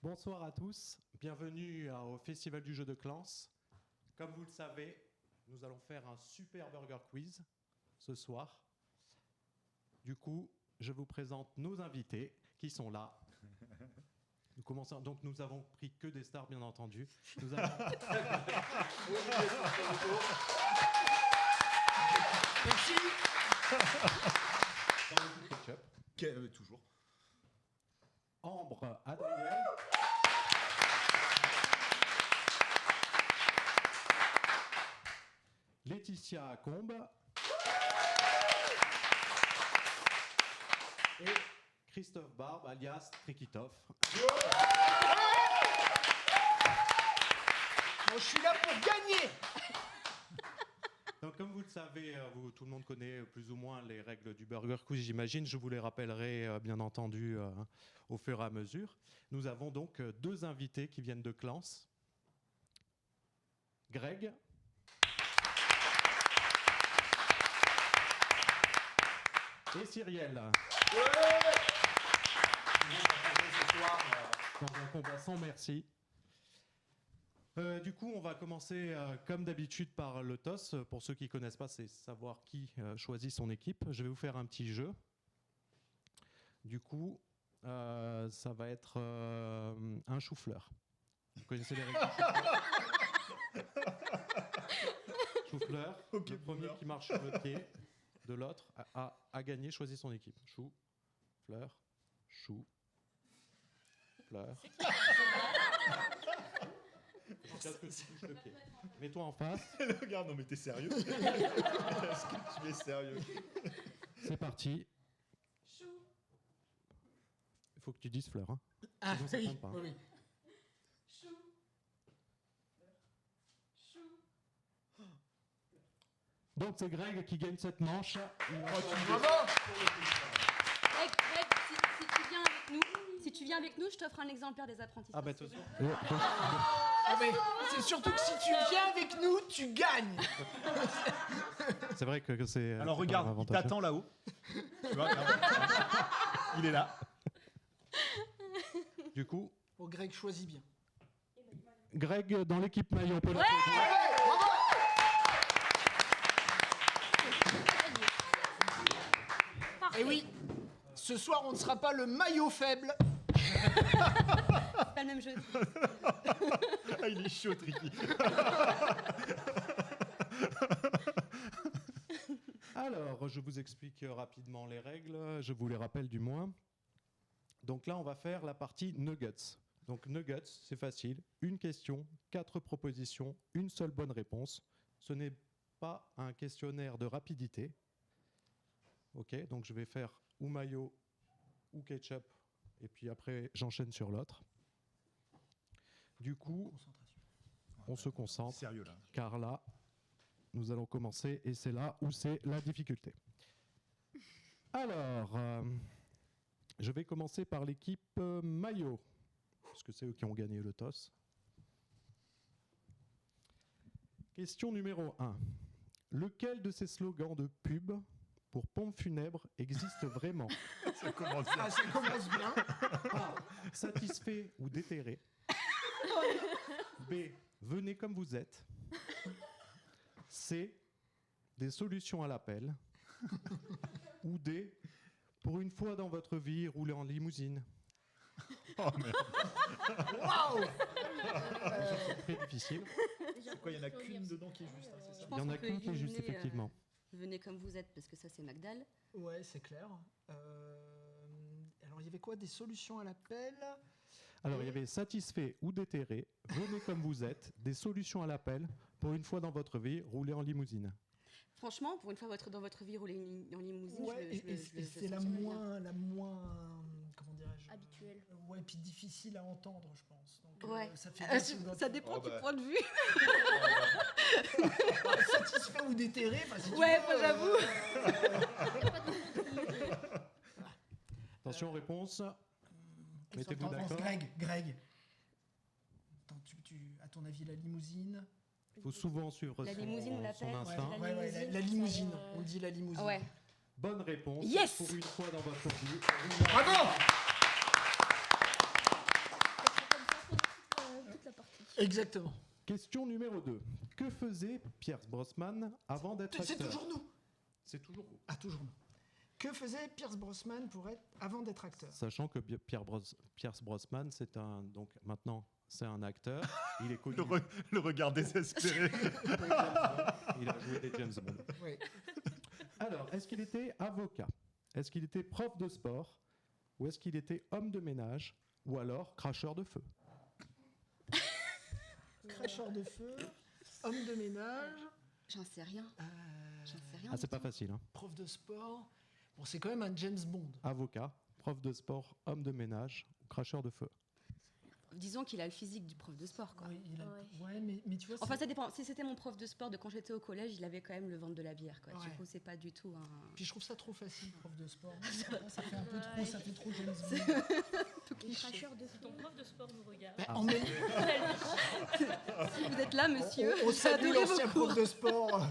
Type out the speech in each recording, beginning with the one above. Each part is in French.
Bonsoir à tous, bienvenue au Festival du jeu de Clans. Comme vous le savez, nous allons faire un super burger quiz ce soir. Du coup, je vous présente nos invités qui sont là. Nous commençons. Donc, nous avons pris que des stars, bien entendu. Nous avons Merci. Toujours. Ambre, Adrien. Laetitia Combe. Et Christophe Barbe, alias Trikitov. Bon, je suis là pour gagner. Donc, comme vous le savez, tout le monde connaît plus ou moins les règles du Burger Quiz, j'imagine. Je vous les rappellerai, bien entendu, au fur et à mesure. Nous avons donc deux invités qui viennent de Clans. Greg. Et Cyriel. Dans un combat sans merci. Du coup, on va commencer comme d'habitude par le toss. Pour ceux qui ne connaissent pas, c'est savoir qui choisit son équipe. Je vais vous faire un petit jeu. Du coup, ça va être un chou-fleur. Vous connaissez les règles du chou-fleur? Chou-fleur, Ok, le premier qui marche sur le pied de l'autre a gagné, choisit son équipe. Chou-fleur, chou-fleur. Jusqu'à ce que tu touches le pied. Mets-toi en face. Regarde, non mais t'es sérieux? Est-ce que tu es sérieux? C'est parti. Il faut que tu dises fleur. Hein. Ah Sinon, ça oui, compte pas. oui. Donc c'est Greg qui gagne cette manche. Bravo. Greg, si tu viens avec nous, je t'offre un exemplaire des apprentissages. Ah bah c'est attention. bon. Ah, mais c'est surtout que si tu viens avec nous, tu gagnes. C'est vrai que c'est. Alors c'est regarde, pas il avantageux. t'attend là-haut. Tu vois, regarde. Il est là. Du coup, Bon, Greg, choisis bien. Greg dans l'équipe maillot. On peut Et oui, ce soir, on ne sera pas le maillot faible. C'est pas le même jeu. Ah, il est chaud, Tricky. Alors, je vous explique rapidement les règles. Je vous les rappelle du moins. Donc là, on va faire la partie Nuggets. Donc Nuggets, c'est facile. Une question, 4 propositions, une seule bonne réponse. Ce n'est pas un questionnaire de rapidité. Ok, donc je vais faire ou mayo ou ketchup. Et puis après, j'enchaîne sur l'autre. Du coup, on se concentre. Sérieux là. Car là, nous allons commencer et c'est là où c'est la difficulté. Alors, je vais commencer par l'équipe maillot, puisque c'est eux qui ont gagné le toss. Question numéro 1. Lequel de ces slogans de pub pour pompe funèbre existe vraiment? Ça commence bien. Ah, ça commence bien. A. Satisfait ou déterré. B. Venez comme vous êtes. C. Des solutions à l'appel. Ou D. Pour une fois dans votre vie, roulez en limousine. Oh merde. Waouh. C'est très difficile. C'est quoi, il y en a qu'une dedans qui est juste, hein, c'est Je ça? pense Il y en a qu'on peut qu'une qui est juste, éliminer, effectivement. Venez comme vous êtes, parce que ça, c'est Magdal. Ouais, c'est clair. Alors, il y avait quoi? Des solutions à l'appel? Alors, il y avait satisfait ou déterré, venez comme vous êtes, des solutions à l'appel, pour une fois dans votre vie, roulez en limousine. Franchement, pour une fois dans votre vie, rouler en limousine, Ouais, je le et c'est la sentirais bien. moins, comment dirais-je? Habituel. Ouais, puis difficile à entendre, je pense. Donc, Ouais. ça fait bien si Ça dépend Oh, du bah. point de vue. satisfait ou déterré. Si tu Ouais, veux, moi, j'avoue. Attention, réponse. Mettez-vous Attends, d'accord. Greg. Attends, à ton avis, la limousine? Il faut souvent suivre La limousine ou son l'appel? instinct. La Ouais, limousine, la limousine. ça, On dit la limousine. Ouais. Bonne réponse. Yes. Pour une fois dans votre vie. Bravo. Exactement. Question numéro 2. Que faisait Pierce Brosnan avant d'être C'est acteur? toujours nous. C'est toujours vous. Ah, toujours nous. Que faisait Pierce Brosnan avant d'être acteur? Sachant que Pierce Brosnan, c'est un... Donc maintenant, c'est un acteur. Il est connu. Le regard désespéré. Il a joué des James Bond. Oui. Alors, est-ce qu'il était avocat? Est-ce qu'il était prof de sport? Ou est-ce qu'il était homme de ménage? Ou alors cracheur de feu? Cracheur de feu, homme de ménage, J'en sais rien. J'en sais rien. Ah, c'est pas facile. Hein. prof de sport. Bon, c'est quand même un James Bond. Avocat, prof de sport, homme de ménage ou cracheur de feu? Disons qu'il a le physique du prof de sport, quoi. Oui, Ouais. ouais, mais tu vois, Enfin, ça dépend. Si c'était mon prof de sport de quand j'étais au collège, il avait quand même le ventre de la bière, quoi. Du Ouais. coup, c'est pas du tout un. puis je trouve ça trop facile, prof de sport. Ah, Ça fait un peu trop, Ouais. ça fait trop James Bond. Les cracheurs de feu. Ton prof de sport nous regarde. En même Si vous êtes là, monsieur, on ça salue durait l'ancien beaucoup. prof de sport.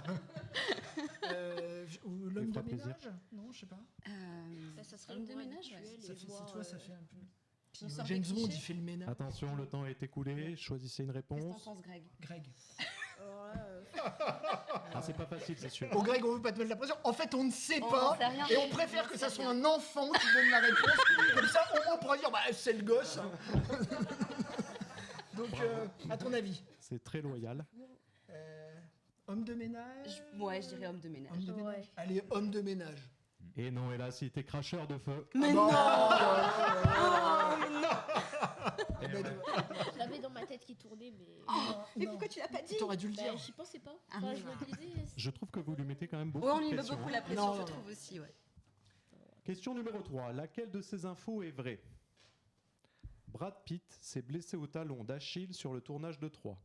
Ou l'homme Il de fera plaisir. ménage? Non, je sais pas. Ça serait Homme le de roi ménage, habituel, ouais. et Ça fait, voir, tu vois, ça fait un peu. Puis, on sort James des Bond, clichés. il fait le ménage. Attention, le temps est écoulé. Choisissez une Qu'est-ce que t'en réponse. penses, Greg? Greg. Alors là, Ah, c'est pas facile, c'est sûr. Bon, Greg, on veut pas te mettre la pression. En fait, on ne sait On pas. n'en sait rien. Et on préfère On que n'en ça sait soit rien. un enfant qui donne la réponse. Comme ça, au moins, on pourra dire, bah, c'est le gosse. Donc, à ton avis, C'est très loyal. homme de ménage? Ouais, je dirais homme de ménage. Homme de Ouais. ménage. Allez, homme de ménage. Et non, hélas, il était cracheur de feu. Mais Ah non. Et Bah, ouais. je l'avais dans ma tête qui tournait, mais. Mais non. pourquoi tu l'as pas dit? T'aurais dû le Bah, dire. j'y pensais pas. Ah, Enfin, mais je me voilà. disais. Je trouve que vous lui mettez quand même beaucoup Ouais, on de lui met pression. beaucoup hein. la pression, Non, je non. trouve aussi, ouais. Question numéro 3. Laquelle de ces infos est vraie? Brad Pitt s'est blessé au talon d'Achille sur le tournage de 3.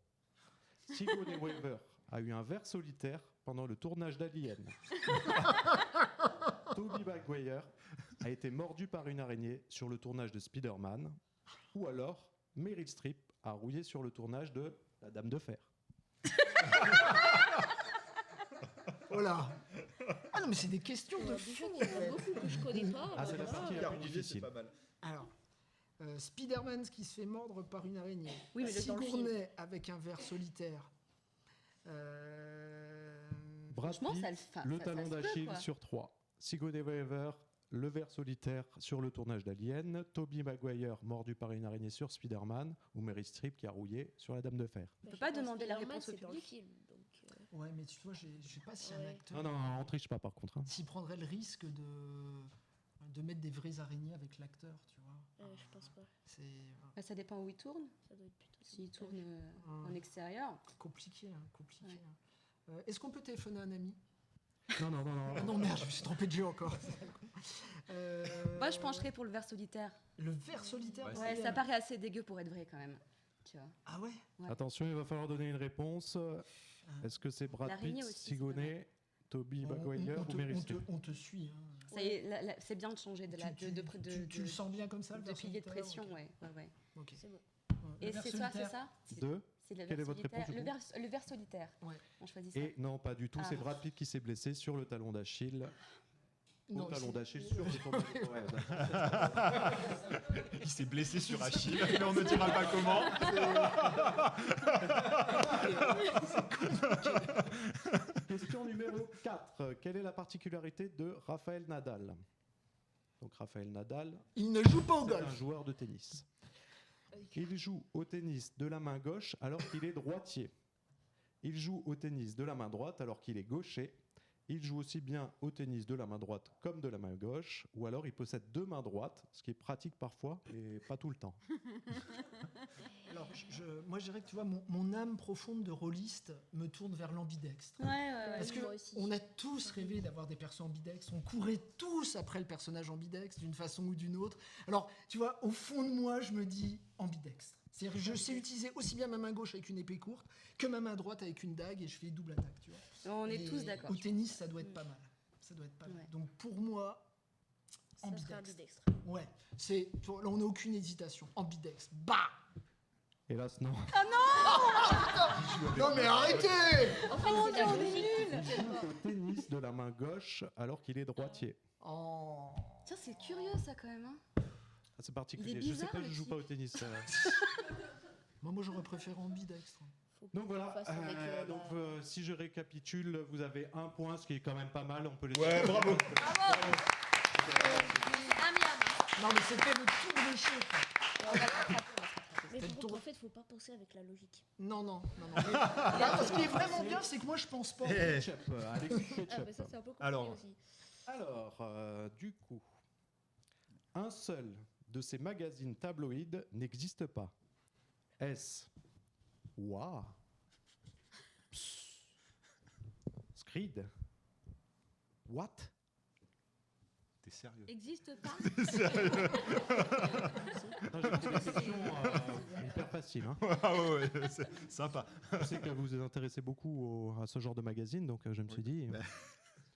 Sigourney Weaver a eu un ver solitaire pendant le tournage d'Alien. Tobey Maguire a été mordu par une araignée sur le tournage de Spider-Man. Ou alors, Meryl Streep a rouillé sur le tournage de La Dame de Fer. Oh là. Ah non, mais c'est des questions de Déjà fou. qu'il y en a beaucoup que je connais pas. Ah, c'est la alors partie là, la Car plus c'est difficile. pas mal. Alors, Spider-Man qui se fait mordre par une araignée. Oui, mais dans le film. Sigourney avec un ver solitaire. Brad Franchement, Pitt, ça le fait. le ça talon se peut, d'Achille quoi. sur 3. Sigourney Weaver, le ver solitaire sur le tournage d'Alien. Tobey Maguire, mordu par une araignée sur Spider-Man. Ou Meryl Streep qui a rouillé sur La Dame de Fer. bah, peut je pas pense demander la Spider-Man, réponse au c'est dans le public. film, donc, Ouais, mais tu vois, je sais pas si un Ouais. acteur. Non, non, on triche pas par contre. Hein. S'il prendrait le risque de mettre des vraies araignées avec l'acteur, tu vois. je pense pas. C'est Bah, ça dépend où il tourne. Ça doit être plutôt. S'il tourne Hum. en extérieur. compliqué, hein, compliqué. Ouais. Hein. Est-ce qu'on peut téléphoner à un ami? Non, non, non, non. Ah non, merde, je me suis trompé de jeu encore. Moi, je pencherais pour le ver solitaire. Le ver solitaire. Ouais, Ouais, ça paraît assez dégueu pour être vrai quand même. Tu vois. Ah ouais. Attention, il va falloir donner une réponse. Est-ce que c'est Brad L'araignée Pitt, aussi, c'est Sigourney, Tobey Maguire on ou te, Meryl on te- Streep? on te suit. Hein. Ça y est, c'est bien de changer de la, Tu le sens bien comme ça, le de ver pilier de solitaire, pression, ok. ouais. Ok. C'est bon. Ouais. Et Le ver c'est toi, c'est solitaire. ça? Deux. C'est le Quelle ver est votre solitaire. réponse, Le ver solitaire. Ouais. On choisit ça. Et non, pas du tout. Ah. C'est Brad Pitt qui s'est blessé sur le talon d'Achille. Non, Au talon c'est- d'Achille sur le tournage de ouais, d'accord. Il s'est blessé sur Achille, mais on ne dira pas comment. Question numéro 4. Quelle est la particularité de Rafael Nadal? Donc Rafael Nadal, Il ne joue pas au c'est un golf. joueur de tennis. Il joue au tennis de la main gauche alors qu'il est droitier. Il joue au tennis de la main droite alors qu'il est gaucher. Il joue aussi bien au tennis de la main droite comme de la main gauche, ou alors il possède deux mains droites, ce qui est pratique parfois et pas tout le temps. Alors, moi, je dirais que tu vois, mon âme profonde de rôliste me tourne vers l'ambidextre. Ouais. Parce Oui, moi aussi. qu'on a tous rêvé d'avoir des persos ambidextres. On courait tous après le personnage ambidextre d'une façon ou d'une autre. Alors, tu vois, au fond de moi, je me dis ambidextre. C'est-à-dire que je sais utiliser aussi bien ma main gauche avec une épée courte que ma main droite avec une dague et je fais double attaque, tu vois. On est Et tous d'accord. Au tennis, ça doit être pas mal. Ça doit être pas mal. Ouais. Donc pour moi, Ça serait ambidextre. ambidextre. Ouais, tu vois, là on n'a aucune hésitation. Ambidextre. Bah. Hélas, non. Non mais arrêtez. En fait, c'est la logique. Il joue au tennis de la main gauche alors qu'il est droitier. Oh. Tiens, c'est curieux ça quand même. Hein. Ah, c'est particulier. Il est Je sais bizarre, pas, le je joue type. pas au tennis. Moi, j'aurais préféré ambidextre. Faut Donc qu'on voilà, fasse avec, si je récapitule, vous avez 1 point, ce qui est quand même pas mal. On peut les Ouais, bravo. Un miam. Non, mais c'était le tour de chaud. Mais C'était faut, ton- en fait, faut pas penser avec la logique. Non. Mais ce qui est vraiment bien, c'est que moi, je pense pas. Eh, Ketchup, allez, Ah, ketchup. mais ça, c'est un peu compliqué Alors. aussi. Alors, du coup, un seul de ces magazines tabloïds n'existe pas. Est-ce Waouh, Screed, What, T'es sérieux? Existe pas. Non, j'ai posé des questions hyper faciles. Hein. Ah ouais, c'est sympa. Je sais que vous vous intéressez beaucoup à ce genre de magazine, donc je me suis dit, Bah.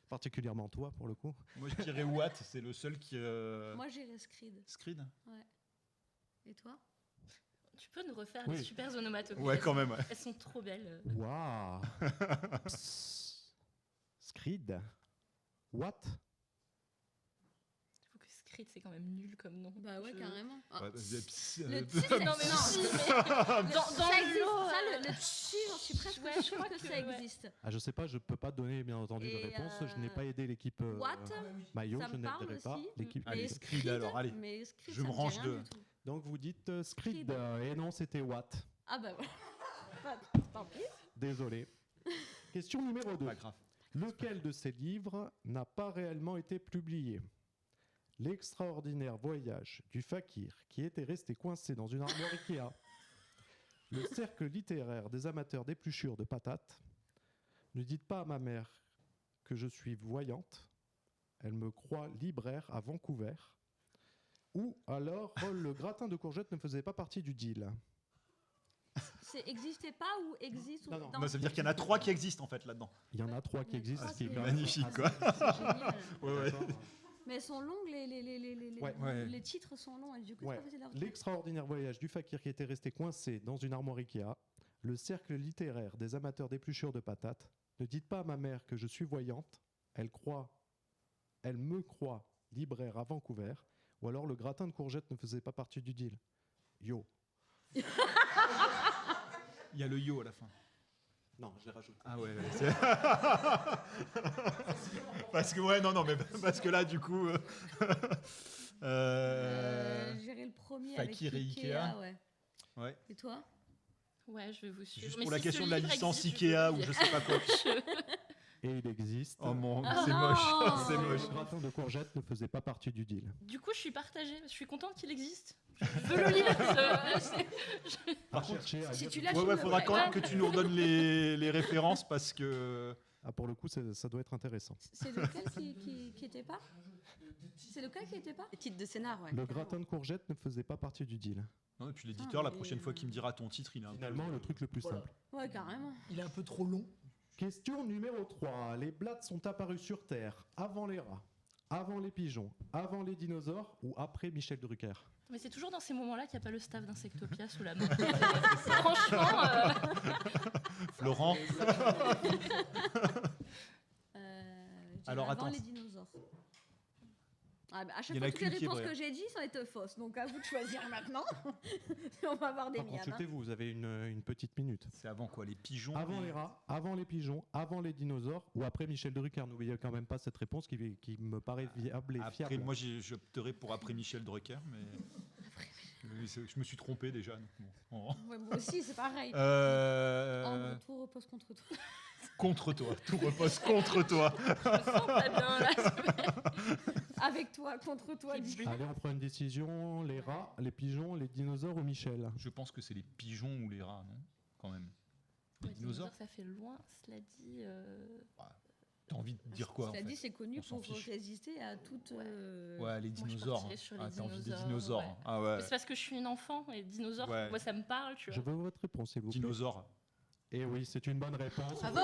particulièrement toi pour le coup. Moi, je dirais Watt, c'est le seul qui. Moi, j'irais Screed. Screed? Et toi? Tu peux nous refaire Oui. les super onomatopées? Ouais, quand même. Ouais. Elles sont trop belles. Waouh, Screed, What. Faut que Screed, c'est quand même nul comme nom. Bah ouais, Je- carrément. Ouais, Le titre, Non, mais non, dans ça le existe. lot, Ça, le dessus, j'en suis presque ouais, je sûre crois que que, ça ouais. existe. Ah, je sais pas, je peux pas donner bien entendu de Et, réponse. Je n'ai pas aidé l'équipe What maillot, Ça je me parle n'aiderai pas aussi. l'équipe. Allez, Mais Screed alors, allez. Mais Screed, Je ça me dit range rien de- du tout. Donc vous dites Screed, Screed. et non, c'était Watt. Ah bah voilà. Tant pis. Désolé. Question numéro 2. Pas grave. Lequel de ces livres n'a pas réellement été publié? L'extraordinaire voyage du fakir qui était resté coincé dans une armoire Ikea. Le cercle littéraire des amateurs d'épluchures de patates. Ne dites pas à ma mère que je suis voyante. Elle me croit libraire à Vancouver. Ou alors le gratin de courgettes ne faisait pas partie du deal. C'est existait pas ou existe ou Non, non. dans- Bah, ça veut dire qu'il y en a 3 qui existent en fait là-dedans. Il y en a 3 qui Il y en a existent, trois ce qui est qui quand même Magnifique, assez- quoi. C'est génial. Ouais, D'accord. Mais elles sont longues, les Ouais. les titres sont longs et du coup, Ouais. c'est pas facile à retrouver. L'extraordinaire voyage du fakir qui était resté coincé dans une armoire Ikea. Le cercle littéraire des amateurs d'épluchures de patates. Ne dites pas à ma mère que je suis voyante. Elle me croit libraire à Vancouver. Ou alors le gratin de courgettes ne faisait pas partie du deal. Yo. Il y a le yo à la fin. Non, je l'ai rajouté. Ah ouais, parce que ouais, non, mais parce que là, du coup, J'irai le premier Fakir et avec Ikea. ouais. ouais. Et toi? Ouais, je vais vous suivre. Juste Mais pour la si question ce de la livre licence existe, Ikea je ou peux je le sais pas quoi. Et il existe. Oh mon, Ah c'est non. moche, c'est Le moche. gratin de courgettes ne faisait pas partie du deal. Du coup, je suis partagée. Je suis contente qu'il existe. Je veux le lire. À chercher, à Si lire. tu lâches Ouais, une- faudra quand même Ouais. que tu nous redonnes les références parce que. Ah, pour le coup, ça doit être intéressant. C'est lequel qui était pas? C'est lequel qui était pas? Les titres de scénar, ouais. Le gratin de courgettes ne faisait pas partie du deal. Non, et puis l'éditeur, la mais, prochaine fois qu'il me dira ton titre, il est un peu. Finalement, le truc le plus Voilà. simple. Ouais, carrément. Il est un peu trop long. Question numéro 3. Les blattes sont apparues sur Terre avant les rats, avant les pigeons, avant les dinosaures ou après Michel Drucker? Mais c'est toujours dans ces moments-là qu'il n'y a pas le staff d'Insectopia sous la main. Franchement, Florent. Alors, Avant attends. les dinosaures. Ah, bah, à chaque Il y en fois, a toutes les qu'une qui est réponses vraie. que j'ai dit, ça va être fausses. Donc à vous de choisir maintenant. On va avoir des Ah, miams. hein. consultez-vous, vous avez une petite minute. C'est avant quoi, les pigeons Avant les rats, avant les pigeons, avant les dinosaures ou après Michel Drucker? N'oubliez quand même pas cette réponse qui me paraît viable et Après, fiable. moi, j'opterais pour après Michel Drucker, mais. Je me suis trompé déjà. donc bon. Ouais, moi aussi, c'est pareil. Euh, En tout repose contre toi. Contre toi, tout repose contre toi. je me sens pas bien là. Avec toi, contre toi. Qui dis- Allez, on prend une décision. Les rats, les pigeons, les dinosaures ou Michel? Je pense que c'est les pigeons ou les rats, non? Quand même. Les Les dinosaures. ça fait loin. Cela dit, T'as envie de dire quoi en Cela fait dit, c'est connu On s'en pour fiche. résister à toute. Ouais, les Moi, je dinosaures. partirais sur les Ah, t'as envie des dinosaures, dinosaures. ouais. Ah ouais. mais c'est parce que je suis une enfant et les dinosaures, Ouais. moi ça me parle, tu Je vois. veux votre réponse, s'il vous plaît. Dinosaures. Et oui, c'est une bonne réponse. Bravo.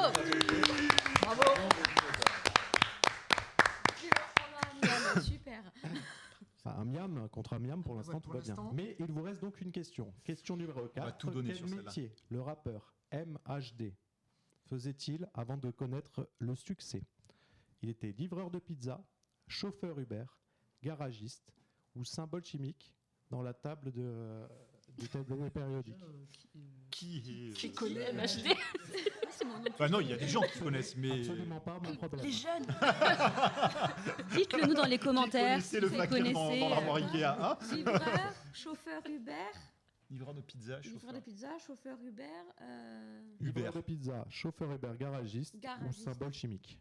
Bravo. Super. Enfin, un miam contre un miam, pour l'instant, Ouais, tout pour va bien. l'instant. Mais il vous reste donc une question. Question numéro 4. va tout donner Quel sur celle-là. métier le rappeur MHD faisait-il avant de connaître le succès? Il était livreur de pizza, chauffeur Uber, garagiste ou symbole chimique dans la table du tableau périodique. C'est connaît, MHD. Bah non, il y a des gens qui connaissent, mais... Absolument pas mon problème. Les jeunes. Dites-le nous dans les Qui commentaires. connaissait le si vous facteur dans connaissez, l'armoire Ikea, hein Livreur, chauffeur Uber, Livreur de pizza, livreur chauffeur. de pizza, chauffeur Uber, Livreur de pizza, chauffeur Uber, garagiste, ou Garagiste. symbole chimique.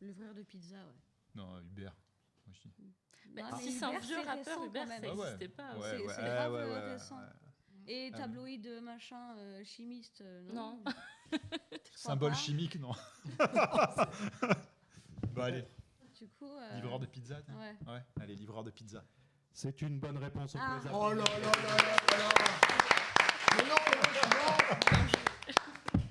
livreur de pizza, ouais. Non, Uber. Moi, je dis. Bah, Ah, si mais c'est un Uber, vieux c'est rappeur, récent Uber, quand même. ça Ah ouais. n'existait pas. Ouais, c'est ouais, grave ouais, récent. ouais. Et Ah, tabloïd, machin, chimiste, non. Non. Symbole pas. chimique, non. Bah allez, Du coup. livreur de pizza. tiens. Ouais. Ouais, allez, livreur de pizza. C'est une bonne réponse. On peut Ah. les Oh là applaudir. là là là là. Mais non, non.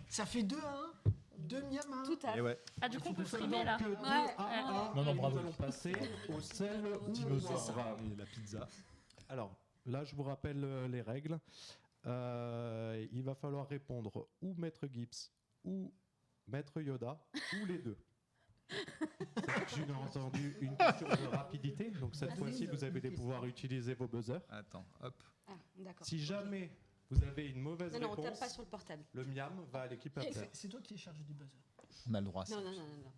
Ça fait 2 à 1. 2 miam à 1. Tout à Et fait. ouais. Ah, du coup, on peut Seulement frimer là. que 2 Ouais. à 1. Non, non, Et bravo. Nous allons passer au sel ou au Dinosaure. sésame. Et la pizza. Alors, là, je vous rappelle les règles. Il va falloir répondre ou Maître Gibbs ou Maître Yoda ou les deux. J'ai entendu une question de rapidité. Donc cette fois-ci, vous avez les pouvoirs utiliser vos buzzers. Attends, hop. Ah, d'accord. Si jamais vous avez une mauvaise Non, non, on tape réponse, pas sur le portable. le miam va à l'équipe adverse. C'est toi qui es chargé du buzzer. On a le droit à ça. Non, non, non, non, non.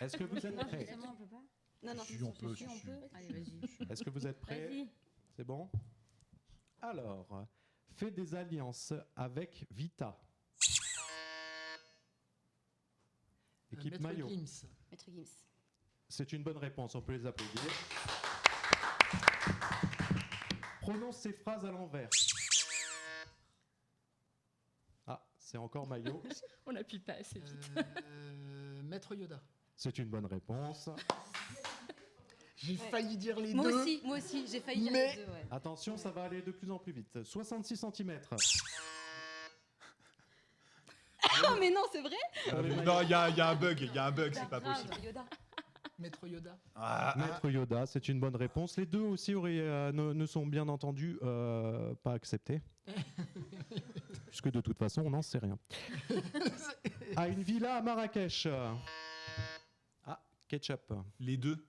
Est-ce que vous êtes Non, prêts? justement, on peut pas. Non, non. Si, on peut, Si, si, on si. peut. Allez, vas-y. Est-ce que vous êtes prêts? Vas-y. C'est bon? Alors, fais des alliances avec Vita. Équipe Maître maillot. Gims. Maître Gims. C'est une bonne réponse, on peut les applaudir. Prononce ces phrases à l'envers. Ah, c'est encore maillot. On n'appuie pas assez vite. Maître Yoda. C'est une bonne réponse. J'ai Ouais. failli dire les Moi deux. aussi, j'ai failli dire Mais- les deux, ouais. Attention, ça va aller de plus en plus vite. 66 cm. Oh, mais non, c'est vrai. Non, il y a un bug, c'est pas Grave, possible. Yoda. Maître Yoda. Maître Yoda, c'est une bonne réponse. Les deux aussi ne sont bien entendu pas acceptés. Puisque de toute façon, on n'en sait rien. À une villa à Marrakech. Ah, ketchup. Les deux.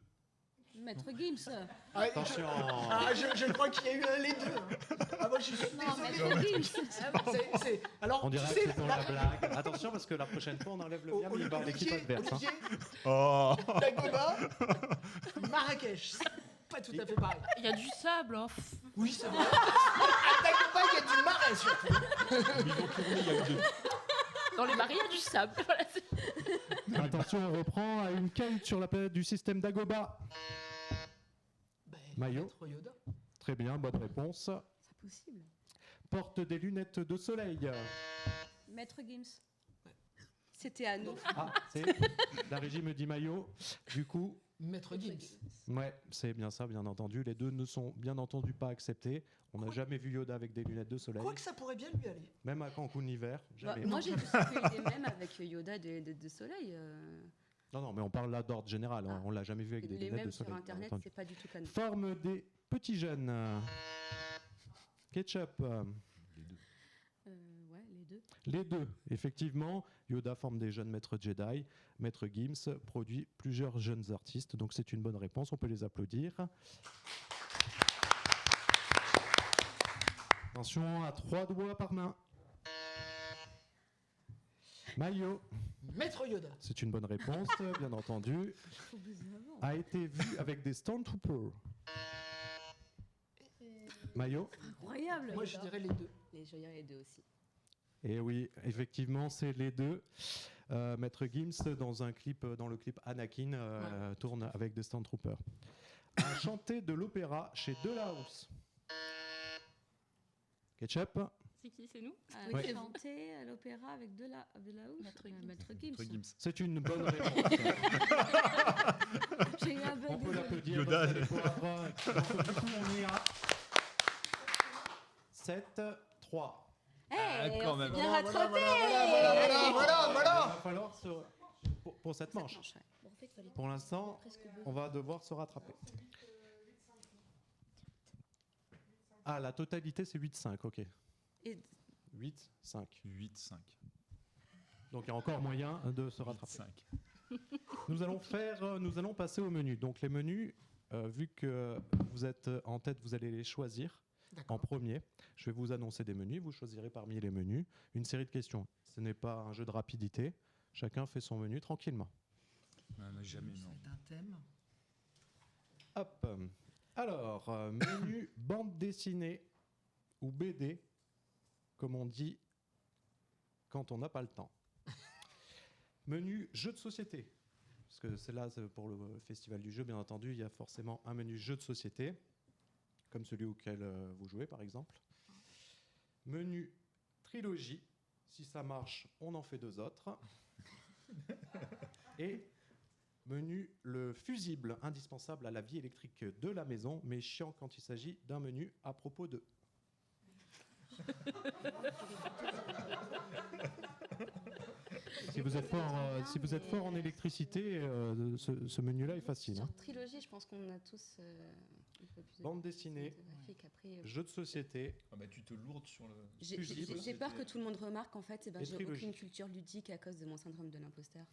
Maître Gims. Ah, Attention. je crois qu'il y a eu les deux. Ah, moi, je suis Non, désolé. Maître Gims. Alors, On tu dirait sais, que c'est pour la blague. Attention, parce que la prochaine fois, on enlève le miam, il va à l'équipe adverse. Hein. Oh. Dagobah, Marrakech. C'est pas tout à fait pareil. Il y a du sable. Hein. Oui, c'est vrai. À Dagobah, il y a du marais surtout. Ils ont tourné, il y a eu deux. Dans les marais, il y a du sable. Voilà, c'est- Attention, on reprend à une quinte sur la planète du système Dagobah. Maillot. Maître Yoda. Très bien, bonne réponse. C'est possible. Porte des lunettes de soleil. Maître Gims. C'était à nous. Ah, c'est la régie me dit maillot. Du coup, Maître Gims. ouais, c'est bien ça, bien entendu. Les deux ne sont bien entendu pas acceptés. On n'a jamais vu Yoda avec des lunettes de soleil, Quoi que ça pourrait bien lui aller. même à Cancun hiver. Bah, Jamais. moi, j'ai vu circuler des mèmes avec Yoda de soleil. Non, non, mais on parle là d'ordre général. Hein. Ah. On l'a jamais vu avec des Les lunettes de mèmes sur soleil. bien Internet, entendu. c'est pas du tout canon. Forme des petits jeunes. Ketchup. Ouais, les deux. Les deux, effectivement. Yoda forme des jeunes maîtres Jedi. Maître Gims produit plusieurs jeunes artistes. Donc c'est une bonne réponse, on peut les applaudir. Attention, à 3 doigts par main. Maillot, Maître Yoda. c'est une bonne réponse, bien entendu. Faut buzzer avant. A été vu avec des Stormtroopers. Maillot. Incroyable. Moi, je dirais les deux. Et je dirais les deux aussi. Et oui, effectivement, c'est les deux. Maître Gims, dans le clip Anakin, tourne avec des Stormtroopers. A chanté de l'opéra chez Delouse. Ketchup. C'est qui? C'est nous? Oui, J'ai c'est chanté à l'opéra avec de la housse. Maître Gims. Maître Gims. Maître Gims. C'est une bonne réponse. J'ai eu un On bug. peut désolé. l'applaudir. Yoda. Donc, du coup, on est à 7-3. Ah, Eh, quand on même. s'est bien Voilà, rattrapé. Il va falloir pour cette manche. Ouais. Bon, en fait, fallait Pour l'instant, presque deux. on va devoir se rattraper. Ah, la totalité, c'est 8-5, ok. Et 8-5. 8-5. Donc il y a encore moyen de se rattraper. 5. Nous allons passer au menu. Donc les menus, vu que vous êtes en tête, vous allez les choisir en D'accord. premier. Je vais vous annoncer des menus. Vous choisirez parmi les menus une série de questions. Ce n'est pas un jeu de rapidité. Chacun fait son menu tranquillement. Jamais, non. C'est un thème. Hop. Alors, menu bande dessinée ou BD, comme on dit quand on n'a pas le temps. Menu jeu de société. Parce que c'est pour le festival du jeu, bien entendu, il y a forcément un menu jeu de société, comme celui auquel vous jouez, par exemple. Menu trilogie. Si ça marche, on en fait 2 autres. Et menu le fusible, indispensable à la vie électrique de la maison, mais chiant quand il s'agit d'un menu à propos de. Si vous êtes fort en électricité, ce menu-là est facile. Sur Hein. trilogie, je pense qu'on a tous un peu plus de Bande dessinée, graphique. Après, jeu de société, Ah bah, tu te lourdes sur le. j'ai peur que tout le monde remarque en fait, Et j'ai trilogie. aucune culture ludique à cause de mon syndrome de l'imposteur.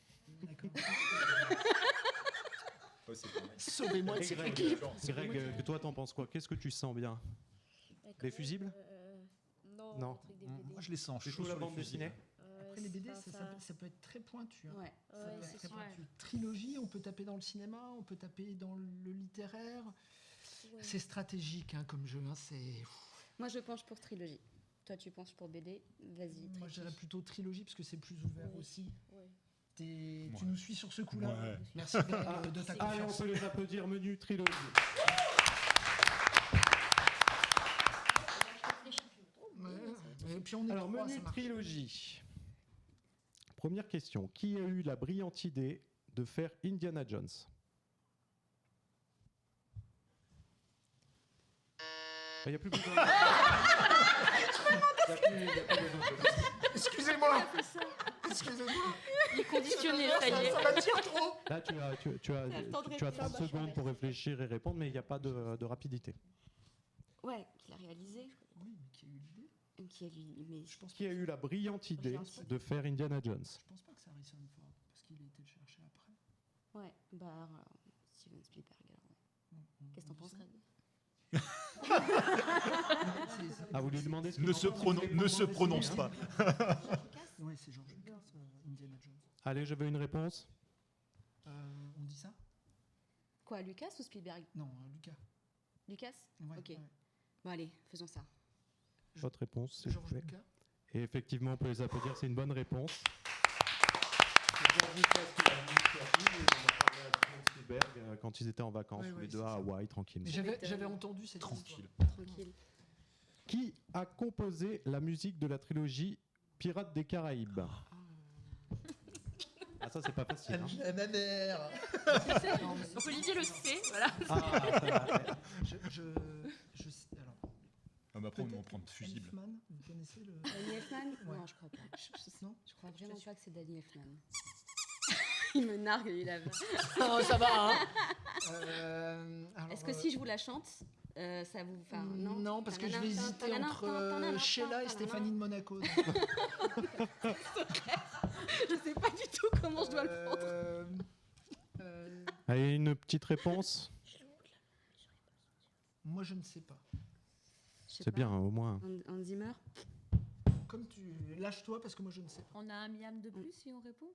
D'accord. Ouais, c'est pareil. Sauvez-moi de Et cette Greg, équipe. Greg, que toi t'en penses quoi? Qu'est-ce que tu sens bien? Les fusibles? Non. Non. le truc des BD. Moi, je les sens Tu chauds joues la sur les bande fusibles. dessinée? Après les BD, ça peut être très pointu. Hein. Ouais. Ça peut être c'est très sûr. pointu. Trilogie, on peut taper dans le cinéma, on peut taper dans le littéraire. Ouais. C'est stratégique hein, comme jeu. Hein, Moi, je penche pour trilogie. Toi, tu penches pour BD. Vas-y. Moi, je dirais trilogie. plutôt trilogie parce que c'est plus ouvert Oui. aussi. Ouais. Tu nous suis sur ce coup-là. Ouais. Merci Greg, de ta Allez, on confiance. peut les applaudir, menu trilogie. Ouais. Et puis on est Alors, trois, menu ça marche. trilogie. Première question. Qui a eu la brillante idée de faire Indiana Jones? Il n'y a plus besoin de... Excusez-moi. Excusez-moi. Il est conditionné, ça y est. Ça m'attire trop. Là, tu as 30 secondes pour réfléchir et répondre, mais il n'y a pas de rapidité. Ouais, qu'il a réalisé. Oui, mais qui a eu l'idée? Qui a lui. Mais Je pense Qui a eu la brillante idée pense pas de faire Indiana Jones? Je pense pas que c'est Harrison Ford, parce qu'il a été le chercher après. ouais, bah Steven Spielberg. Alors, ouais. Qu'est-ce que t'en penses, Greg? Ah, vous lui demandez ce que Ne se prononce pas. Ouais, c'est George Lucas, Indiana Jones. Allez, je veux une réponse. On dit ça? Quoi, Lucas ou Spielberg? Non, Lucas. Lucas? Ouais, Ok. ouais. Bon, allez, faisons ça. Votre réponse, s'il vous George plaît. Lucas. Et effectivement, on peut les applaudir, c'est une bonne réponse. C'est George Lucas qui a l'initiative, et on a parlé à Steven Spielberg, quand ils étaient en vacances, Ouais, tous ouais, les deux c'est à ça. Hawaï, tranquillement. Mais j'avais entendu cette Tranquille. histoire. Tranquille. Qui a composé la musique de la trilogie Pirates des Caraïbes? Ah, ça, c'est pas facile. Hein. Ma mère. Donc Olivier le sait, voilà. Ah, ça va. Je sais. Alors, Ah bah, après, on va en peut-être prendre fusible. Elfman, vous connaissez le. Danny Elfman? Ouais. Non, je crois pas. Non. Je crois vraiment pas que c'est Danny Elfman. Il me nargue, il a. Oh, ça va. Hein. Est-ce que si je vous la chante, ça vous. Enfin, non. Non, parce que je vais hésiter entre Sheila et Stéphanie de Monaco. Je sais pas du tout comment je dois le prendre. Allez, une petite réponse. Moi, je ne sais pas. Je sais C'est pas. bien, au moins. Hans Zimmer? Comme tu lâche-toi parce que moi, je ne sais pas. On a un miam de plus si on répond.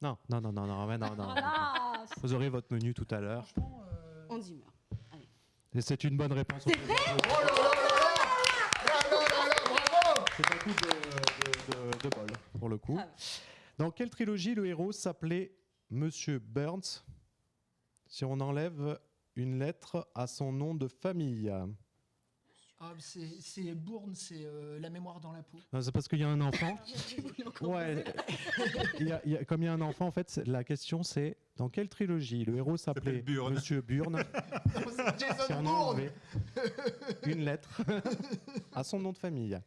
Non, non, non, non, non, mais non, non. Voilà. Vous aurez votre menu tout à l'heure. Franchement. Hans Zimmer. Et c'est une bonne réponse. C'est vrai? C'est un coup de bol, pour le coup. Ah ouais. Dans quelle trilogie le héros s'appelait Monsieur Burns si on enlève une lettre à son nom de famille? Ah, c'est Bourne, c'est la mémoire dans la peau. Non, c'est parce qu'il y a un enfant. Ouais. Comme il y a un enfant, en fait, la question c'est dans quelle trilogie le héros s'appelait S'appelle Burn. Monsieur Burn si Jason on Bourne. enlevait une lettre à son nom de famille?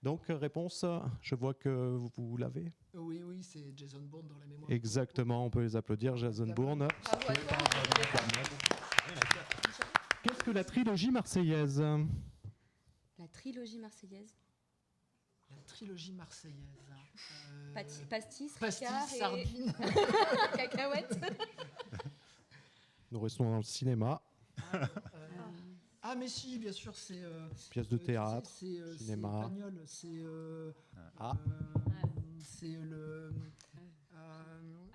Donc, réponse, je vois que vous l'avez. Oui, oui, c'est Jason Bourne dans la mémoire. Exactement, on peut les applaudir, Jason Bourne. Bravo à toi. Qu'est-ce que la trilogie marseillaise? La trilogie marseillaise. La trilogie marseillaise. Pastis, Pastis, Ricard et sardine. cacahuètes. Nous restons dans le cinéma, Ah, mais si, bien sûr, c'est. pièce de théâtre. c'est cinéma. Pagnol, Ah. c'est le.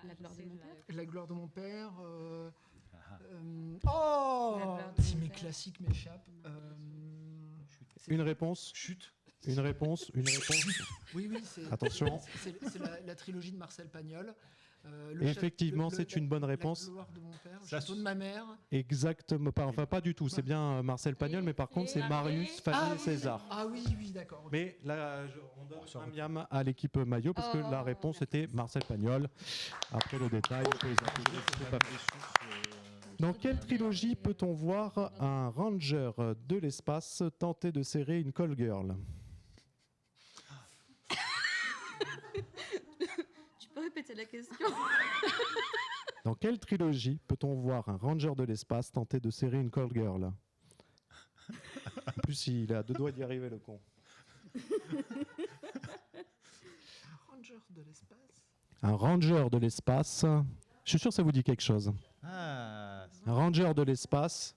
La gloire de mon père. La gloire de mon père. La gloire de Si mon mes père. classiques m'échappent. Une réponse. Chut. Une réponse. Oui, c'est. Attention. C'est la trilogie de Marcel Pagnol. Effectivement, c'est une bonne réponse. La gloire de mon père, le Ça château de ma mère. Exactement pas. Enfin, pas du tout. C'est bien Marcel Pagnol, mais par contre, c'est Marius, Fanny et César. Ah oui, d'accord. ok. Mais là, on donne un miam à l'équipe maillot parce que la réponse était Marcel Pagnol. Après le détail, on peut les applaudir, c'est pas fait. Dans quelle trilogie peut-on voir un ranger de l'espace tenter de serrer une call girl? Tu peux répéter la question? Dans quelle trilogie peut-on voir un ranger de l'espace tenter de serrer une call girl? En plus, il a deux doigts d'y arriver, le con. Ranger de l'espace. Un ranger de l'espace. Je suis sûr que ça vous dit quelque chose. Ah, Un ranger de l'espace,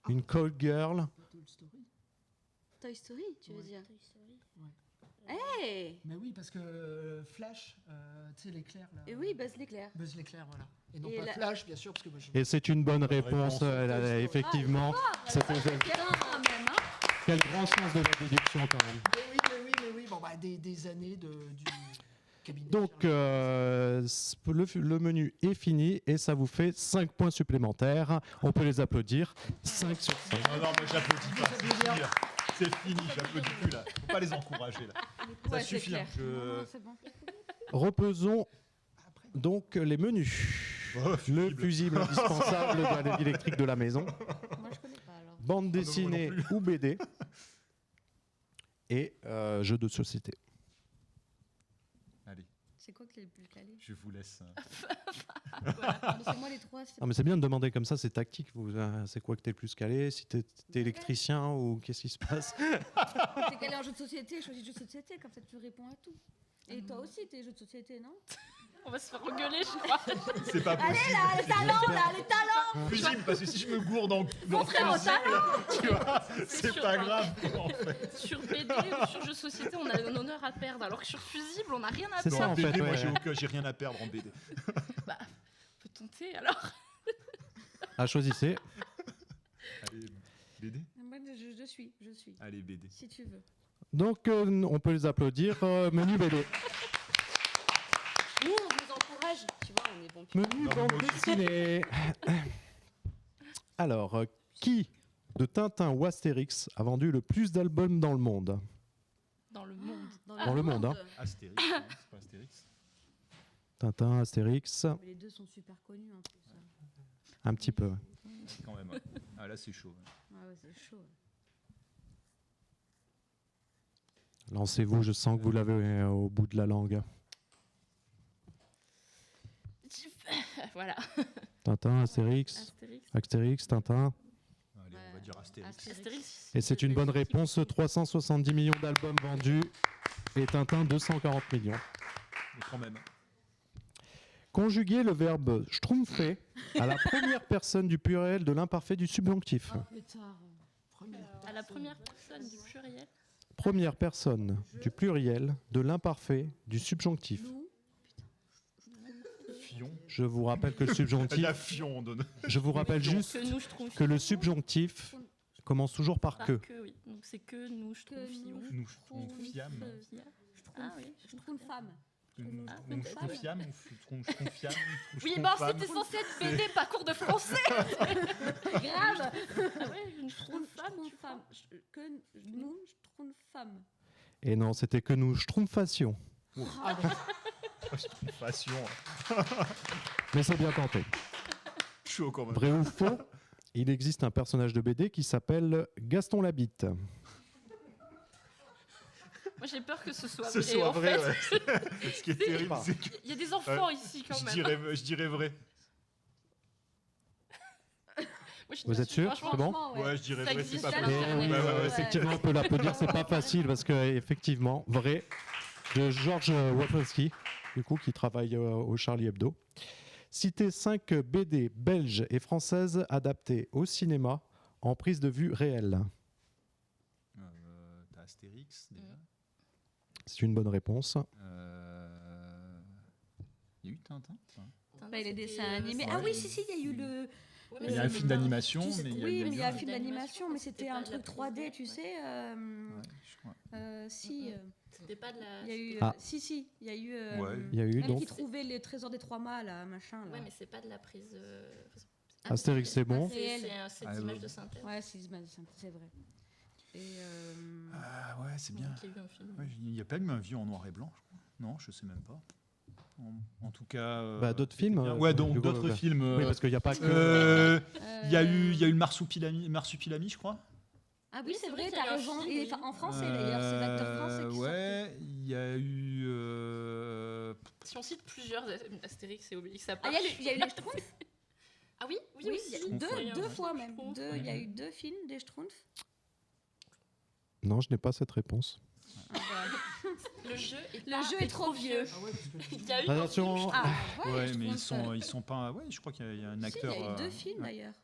une call girl. Toy Story. Toy Story, tu veux dire? Ouais. Hey! Mais oui, parce que Flash, tu sais, l'éclair là. Et oui, Buzz l'éclair. Buzz l'éclair, voilà. Et non Et pas la- Flash, bien sûr, parce que moi je. Et c'est une bonne réponse, effectivement. C'était- Putain, quand même, hein? Quel grand sens de la déduction quand même. Mais oui. Bon, bah, des années du cabinet. Donc le menu est fini et ça vous fait 5 points supplémentaires. On peut les applaudir. 5 sur 5. non, moi j'applaudis pas. C'est fini, là. C'est fini, j'applaudis plus là. Faut pas les encourager là. Ça Ouais, c'est suffit. Hein. clair. Non, c'est bon. Reposons donc les menus. Oh, Le fusible. fusible indispensable de la vie électrique de la maison. Moi, je connais pas alors. Bande non dessinée ou BD. Et jeux de société. Allez, C'est quoi qui est le plus calé? je vous laisse. C'est moi les trois. Ah, mais c'est bien de demander comme ça, c'est tactique. C'est quoi que t'es le plus calé? Si t'es électricien ou qu'est-ce qui se passe? T'es calé en jeu de société, choisis jeu de société, comme ça tu réponds à tout. Et toi aussi, t'es jeu de société, non? On va se faire engueuler, je crois. C'est pas possible. Les talents, là, les talents! Fusible, parce que si je me gourde dans Montrez vos talents! tu vois, c'est sûr, pas hein. grave. En fait. Sur BD ou sur jeu de société, on a un honneur à perdre, alors que sur fusible, on n'a rien à C'est perdre. ça, En en BD, fait, moi ouais. j'ai rien à perdre en BD. Bah, peut tenter alors. Ah, choisissez. Allez, BD. Moi, je suis. Allez, BD. Si tu veux. Donc, on peut les applaudir. Menu BD. Nous, on vous encourage. Tu vois, on est bons publics. Menu Non, mais bande moi aussi. dessinée. Alors, qui de Tintin ou Astérix a vendu le plus d'albums dans le monde? Dans le monde. Dans le monde, hein. Astérix, non, c'est pas Astérix. Tintin, Astérix, Mais les deux sont super connus en plus. un petit peu. Quand même. Ah là, c'est chaud. Ah ouais, c'est chaud. Lancez-vous, je sens que vous l'avez au bout de la langue. Voilà. Tintin, Astérix, Astérix. Astérix, Tintin. Allez, on va dire Astérix. Astérix. Et c'est une bonne réponse. 370 millions d'albums vendus et Tintin 240 millions. Mais quand même. Conjuguer le verbe schtroumpfer à la première personne du pluriel de l'imparfait du subjonctif. Pétard. À la première personne du pluriel. Première personne du pluriel de l'imparfait du subjonctif. Nous, Fion. Je vous rappelle que le subjonctif, La Fion, on donne. je vous rappelle juste Que nous, je trouve. que le subjonctif commence toujours par Par que. que, oui. Donc c'est que nous, je trouve. Nous, on fiam. Ah oui. je trouve une femme. Nous, Ah, on une se femme. confiame, on fiam. Oui, bon, c'était censé être BD, pas cours de français. Grave. Ah ouais, une trouve femme. Une femme. Que nous, je trouve une femme. Et non, c'était que nous schtroumpfassions. Passion. Mais c'est bien tenté. Chaud quand même. Vrai ou faux, il existe un personnage de BD qui s'appelle Gaston Labitte. Moi, j'ai peur que ce soit Ce vrai. soit en vrai, fait. ouais. Ce qui est terrible, c'est que Il y a des enfants ici quand je même. dirais vrai. Moi, je Vous dis- êtes sûr? franchement, C'est bon? Franchement, Ouais, je dirais Ça vrai, c'est existe pas pas, possible. le Et oui, Ouais, ouais, effectivement, on peut l'applaudir, c'est pas facile parce que effectivement, vrai, de Georges Wapowski, du coup, qui travaille au Charlie Hebdo. Citez 5 BD belges et françaises adaptées au cinéma en prise de vue réelle. T'as Astérix déjà. C'est une bonne réponse. Il y a eu Tintin. Bah, les dessins c'était, animés. ouais. Ah oui, si, il y a eu le. Ouais, Il y a un film d'animation, Tu sais- mais il y a oui, eu mais il y a un un- film d'animation, mais c'était un pas de la truc prise 3D, de- tu ouais. sais. Ouais, je crois. Si, C'était pas de la. il y a eu. Ah. Si, il y a eu. Ouais. Il y a eu Même donc qui trouvait les trésors des 3 mâts, là, machin. Là. Ouais, mais c'est pas de la prise. Astérix, c'est bon. C'est Ah, des ouais. images de synthèse. Ouais, c'est vrai. Et. Ah ouais, c'est bien. Donc, il y a eu un film. Ouais, il n'y a pas eu un vieux en noir et blanc, je crois. Non, je sais même pas. En tout cas. D'autres films Ouais, donc du coup, d'autres films. Oui, parce qu'il n'y a pas que. Il y a eu le Marsupilami, je crois. Ah oui, Oui, c'est c'est vrai, vrai qu'il y a t'as eu un raison. film, Et oui. en français, d'ailleurs, c'est l'acteur français qui Ouais, il y a eu. Si on cite plusieurs Astérix et Obélix, ça Ah, part. il y a eu les Schtroumpfs. Ah oui, oui, Oui, aussi. il y a Schtroumpfs, deux ouais. fois même. Schtroumpfs. Il y a eu 2 films des Schtroumpfs. Non, je n'ai pas cette réponse. Le jeu Le jeu est trop vieux. Il y a eu un Attention. film, Ah, Ouais, les mais Schtroumpfs. ils sont pas. Ouais, je crois qu'il y a un Si, acteur. il y a eu 2 films ouais. d'ailleurs.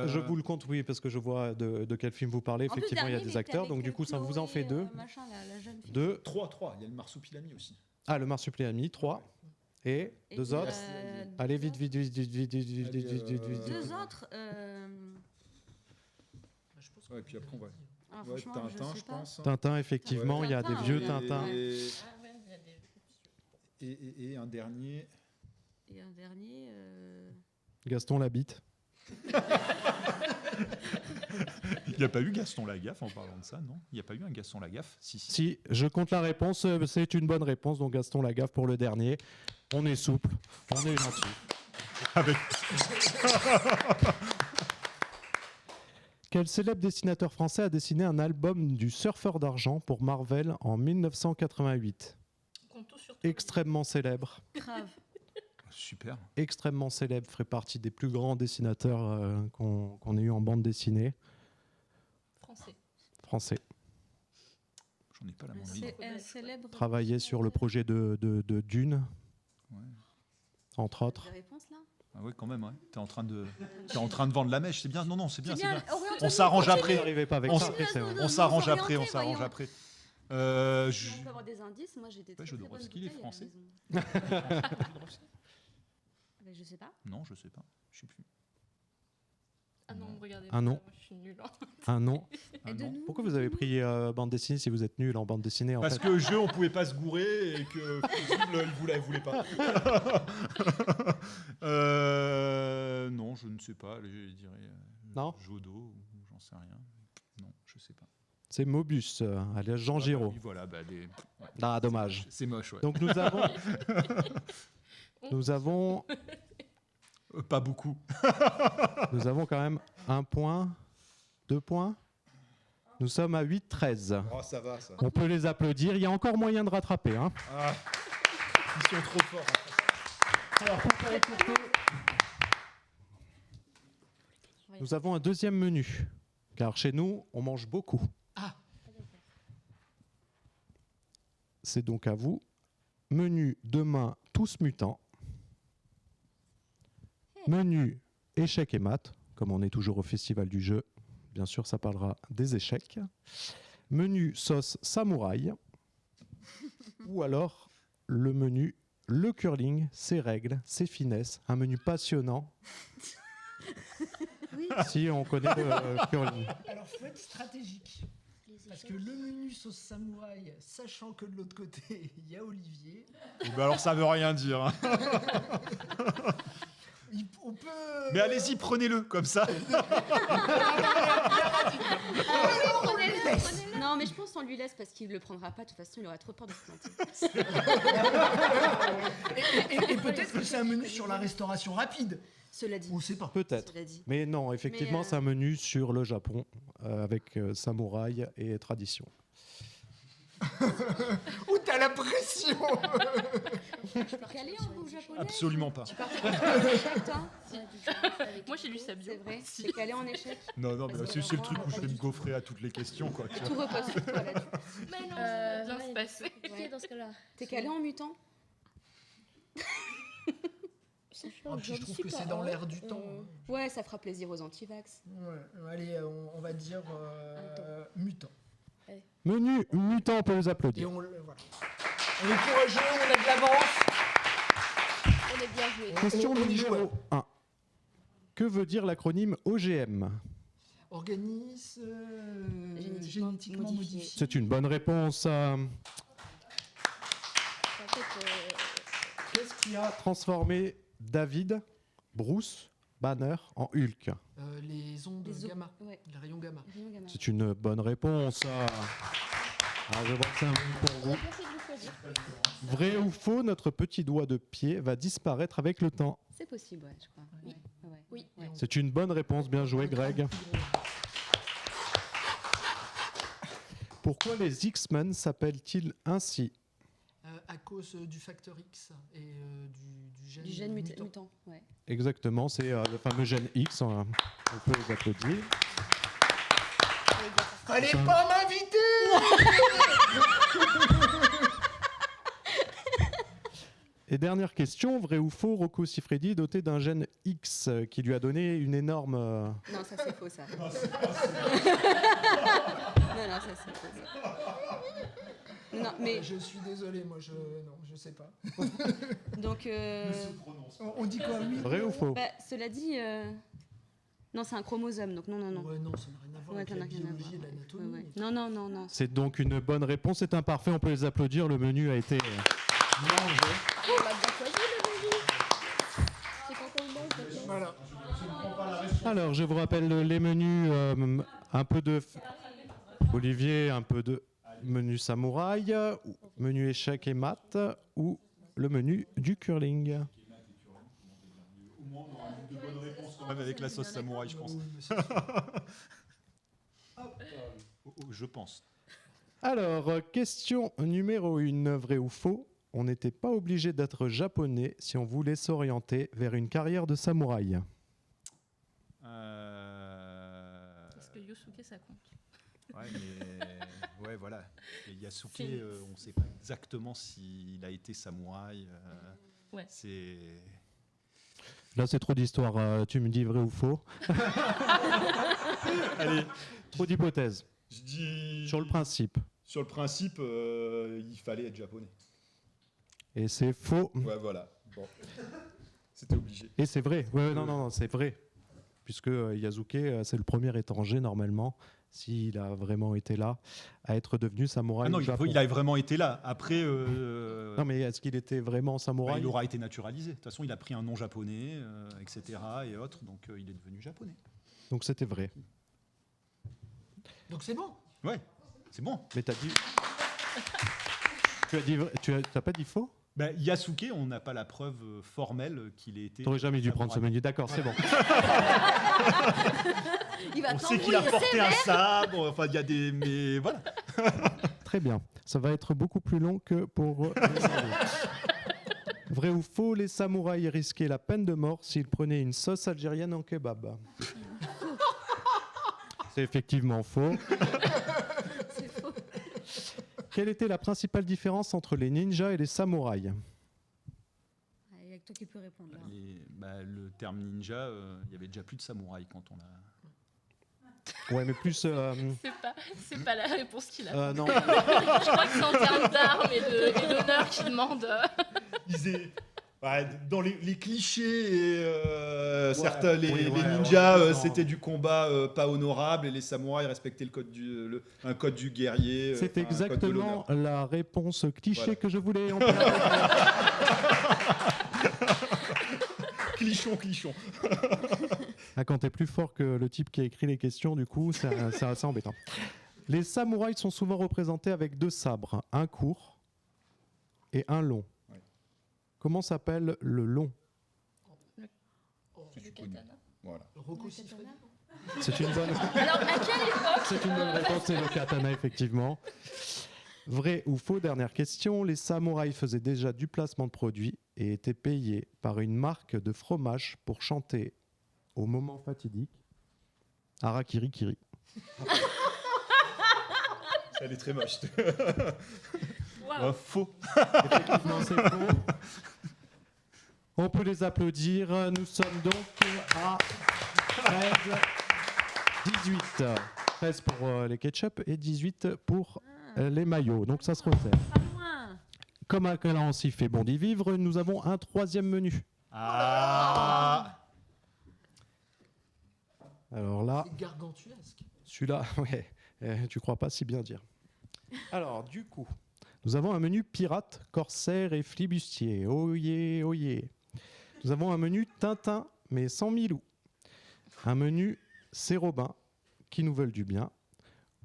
Je vous le compte, oui, parce que je vois de quel film vous parlez. En plus, Effectivement, il y a dernier, des acteurs, avec, donc du coup, ça Chloé, vous en fait 2. Machin, la jeune fille. 2. 3. Il y a le Marsupilami aussi. Ah, le Marsupilami, 3. Et Et 2 autres. Allez, vite, vite, vite, vite, vite, vite, vite, vite, vite, vite, vite. 2 autres. Ouais, et puis après, on va. Ah, Ouais, franchement, Tintin, je je sais pas. pense. Tintin, effectivement, il y a des Tintin, vieux ouais. Tintins. Et, Ah ouais, il y a des. et un dernier. Et un dernier. Gaston Labitte. Il n'y a pas eu Gaston Lagaffe en parlant de ça, non? Il n'y a pas eu un Gaston Lagaffe? Si. Si, je compte la réponse, c'est une bonne réponse, donc Gaston Lagaffe pour le dernier. On est souple, on est gentil. Avec. Quel célèbre dessinateur français a dessiné un album du Surfeur d'argent pour Marvel en 1988? On compte tout sur tout. Extrêmement célèbre. Grave. Super. Extrêmement célèbre, ferait partie des plus grands dessinateurs qu'on ait eu en bande dessinée. Français. Français. J'en ai pas la moindre idée. C'est un célèbre. Travaillait sur le projet de Dune, Ouais. entre autres. Des réponses là. Ah ouais, quand même, ouais. T'es en train de vendre la mèche, c'est bien. Non, c'est bien, c'est bien. orientez-nous, On s'arrange continue. après. N'arrivez pas avec On ça, s- après, c'est vrai. On s'arrange nous après, on orienter, s'arrange voyons. après. Si on peut avoir des indices, moi j'ai des très, très bonnes Jodorowsky, il est bouteilles à la français. maison. Mais je sais pas. Non, je sais pas. Je sais plus. Ah non, regardez. Un nom. Moi, je suis nulle. Un nom. Ah, Et de non. nous. Pourquoi vous avez pris bande dessinée si vous êtes nul en bande dessinée en Parce fait que le jeu, on pouvait pas se gourer et que Fusible, il voulait pas. Non, je ne sais pas. Je dirais Non. Jodo, ou j'en sais rien. Non, je sais pas. C'est Mobus, alias Jean Giraud. Oui, voilà, ouais. Ah, dommage. C'est moche, ouais. Donc nous avons Pas beaucoup. quand même 1 point, 2 points. Nous sommes à 8-13. Oh, ça va, ça. On peut les applaudir. Il y a encore moyen de rattraper. Hein. Ah, ils sont trop forts. Nous avons un deuxième menu. Car chez nous, on mange beaucoup. C'est donc à vous. Menu demain, tous mutants. Menu échecs et maths, comme on est toujours au festival du jeu. Bien sûr, ça parlera des échecs. Menu sauce samouraï. Ou alors le menu le curling, ses règles, ses finesses. Un menu passionnant. Oui. Si on connaît le curling. Alors, faut être stratégique. Parce que le menu sauce samouraï, sachant que de l'autre côté, il y a Olivier, Alors, ça veut rien dire. Hein. on peut... Mais allez-y, prenez-le, comme ça. Non, mais je pense qu'on lui laisse parce qu'il le prendra pas. De toute façon, il aura trop peur de se planter. Et peut-être que c'est un menu sur la restauration rapide. Cela dit. On sait pas. Peut-être. Cela dit. Mais non, effectivement, Mais, c'est un menu sur le Japon avec samouraï et tradition. Ouh, t'as la pression. Calé en bouffe japonais. Absolument pas. Toi Moi, j'ai lu sa bio. C'est vrai. Si. C'est calé en échec. Non, mais là, c'est le truc où je vais me gaufrer à toutes les questions, quoi. tu vois. Tout repose sur toi là-dessus. Mais non, ça va bien se passer. Ok, dans ce cas-là. T'es calé en mutant. Ah, puis je trouve que c'est dans l'air du temps. Ouais, ça fera plaisir aux anti-vax. Ouais, allez, on va dire mutant. Menu mutant, on peut les Et applaudir. voilà. On est courageux, on a de l'avance. On est bien joué. Question on y joue, numéro 1. Que veut dire l'acronyme OGM? Organisme génétiquement modifié. modifié. C'est une bonne réponse. En fait, Qu'est-ce qui a transformé David, Bruce Banner en Hulk? Les ondes Les gamma, Ouais, les rayons gamma. rien gamin. C'est une bonne réponse. Alors, je vois que c'est un point pour vous. merci de vous choisir. Vrai ou faux, notre petit doigt de pied va disparaître avec le temps? C'est possible, ouais, je crois. Oui. Ouais. Oui. Ouais. C'est une bonne réponse, bien joué Greg. Pourquoi les X-Men s'appellent-ils ainsi? À cause du facteur X et du gène, Du gène mutant. Ouais. Exactement, c'est le fameux gène X. On peut les applaudir. Fallait pas m'inviter. Et dernière question, vrai ou faux, Rocco Siffredi est doté d'un gène X qui lui a donné une énorme... Non, ça c'est faux, ça. non, ça c'est faux, ça. Non, mais Je suis désolé, moi je sais pas. donc, On dit quoi, oui? Vrai ou faux? bah, cela dit, non, c'est un chromosome, donc non. Ouais, non, ça n'a rien à voir Ouais, avec t'en la as rien à biologie et voir. l'anatomie. Ouais. Non. C'est donc une bonne réponse, c'est imparfait, on peut les applaudir, le menu a été mangé. On l'a bien choisi le menu. C'est quand on le mange maintenant. Voilà. Alors, je vous rappelle les menus, un peu de... Olivier, un peu de menu samouraï, ou menu échec et maths, ou le menu du curling. Au moins, on aura de bonnes réponses quand même avec la sauce samouraï, je pense. Oui, mais c'est Je pense. Alors, question numéro 1, vrai ou faux? On n'était pas obligé d'être japonais si on voulait s'orienter vers une carrière de samouraï. Est-ce que Yosuke ça compte? Ouais, mais ouais, voilà. Et Yasuke, C'est- on ne sait pas exactement s'il a été samouraï. Ouais. C'est. Là, c'est trop d'histoire. Tu me dis vrai ou faux? Allez, Trop d'hypothèses. je dis. Sur le principe. Sur le principe, il fallait être japonais. Et c'est faux. Ouais, voilà. Bon. C'était obligé. Et c'est vrai. Ouais, non, c'est vrai. Puisque Yasuke, c'est le premier étranger, normalement, s'il a vraiment été là, à être devenu samouraï Ah non, au Japon. il a vraiment été là. Après, Non, mais est-ce qu'il était vraiment bah, samouraï? il aura été naturalisé. De toute façon, il a pris un nom japonais, etc. et autres. Donc, il est devenu japonais. Donc c'était vrai. Donc c'est bon. Ouais, c'est bon. Mais t'as dit... T'as pas dit faux? Bah, Yasuke, on n'a pas la preuve formelle qu'il ait été. T'aurais jamais dû prendre ce samouraï. menu. D'accord, c'est bon. Il va On sait qu'il a t'embrouiller porté un sabre. Enfin, il y a des. Mais voilà. Très bien. Ça va être beaucoup plus long que pour les autres. Vrai ou faux, les samouraïs risquaient la peine de mort s'ils prenaient une sauce algérienne en kebab? C'est effectivement faux. C'est faux. Quelle était la principale différence entre les ninjas et les samouraïs? Il y a que toi qui peux répondre là. Le terme ninja, il y avait déjà plus de samouraïs quand on a. Ouais, mais plus... C'est pas la réponse qu'il a. non. Je crois que c'est en termes d'armes et d'honneur qu'il demande. Dans les clichés, et, certains, les oui, ouais, ninjas, ouais, c'était du combat pas honorable et les samouraïs respectaient un code du guerrier. C'est un code de exactement l'honneur. la réponse cliché Voilà. que je voulais. On peut la- Clichon. Ah, quand t'es plus fort que le type qui a écrit les questions, du coup, c'est assez embêtant. Les samouraïs sont souvent représentés avec 2 sabres, un court et un long. Ouais. Comment s'appelle le long? Que tu connais. Voilà. Rocco Le Siffredi. katana. C'est une bonne, Alors, à quelle époque? c'est une bonne réponse, c'est le katana, effectivement. Vrai ou faux, dernière question. Les samouraïs faisaient déjà du placement de produits et étaient payés par une marque de fromage pour chanter au moment fatidique Harakiri Kiri. Elle est très moche. Waouh. Faux. Effectivement, c'est faux. On peut les applaudir. Nous sommes donc à 13, 18. 13 pour les ketchup et 18 pour les maillots. Donc ça se resserre. Pas loin. Comme à Calancy fait bon d'y vivre, nous avons un troisième menu. Ah. Alors là, C'est gargantuesque. celui-là, ouais, tu crois pas si bien dire. Alors, du coup, nous avons un menu pirate, corsaire et flibustier. Oyez, oyez. Nous avons un menu Tintin, mais sans Milou. Un menu C'est Robin, qui nous veulent du bien.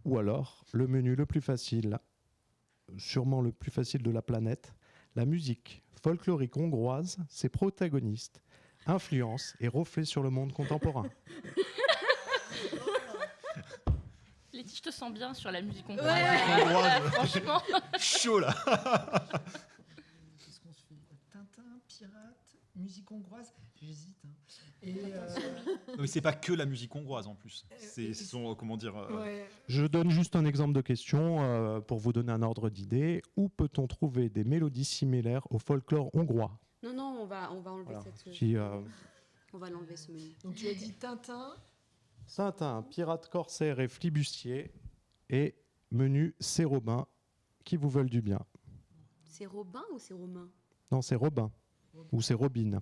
Ou alors, le menu le plus facile, sûrement le plus facile de la planète, la musique folklorique hongroise, ses protagonistes, influence et reflets sur le monde contemporain. Letty, je te sens bien sur la musique hongroise. Ouais. Hongroise. Franchement. Chaud là. Qu'est-ce qu'on se fait? Tintin, pirate, musique hongroise. J'hésite. Hein. Et Non, mais c'est pas que la musique hongroise en plus. C'est son comment dire. ouais. Je donne juste un exemple de question pour vous donner un ordre d'idée. Où peut-on trouver des mélodies similaires au folklore hongrois? Non, non, on va enlever Voilà. cette. Qui, On va l'enlever ce menu. Donc tu as dit Tintin. Tintin, pirate corsaire et flibustier et menu C'est Robin qui vous veulent du bien. C'est Robin ou c'est Romain? Non, c'est Robin ou c'est Robin.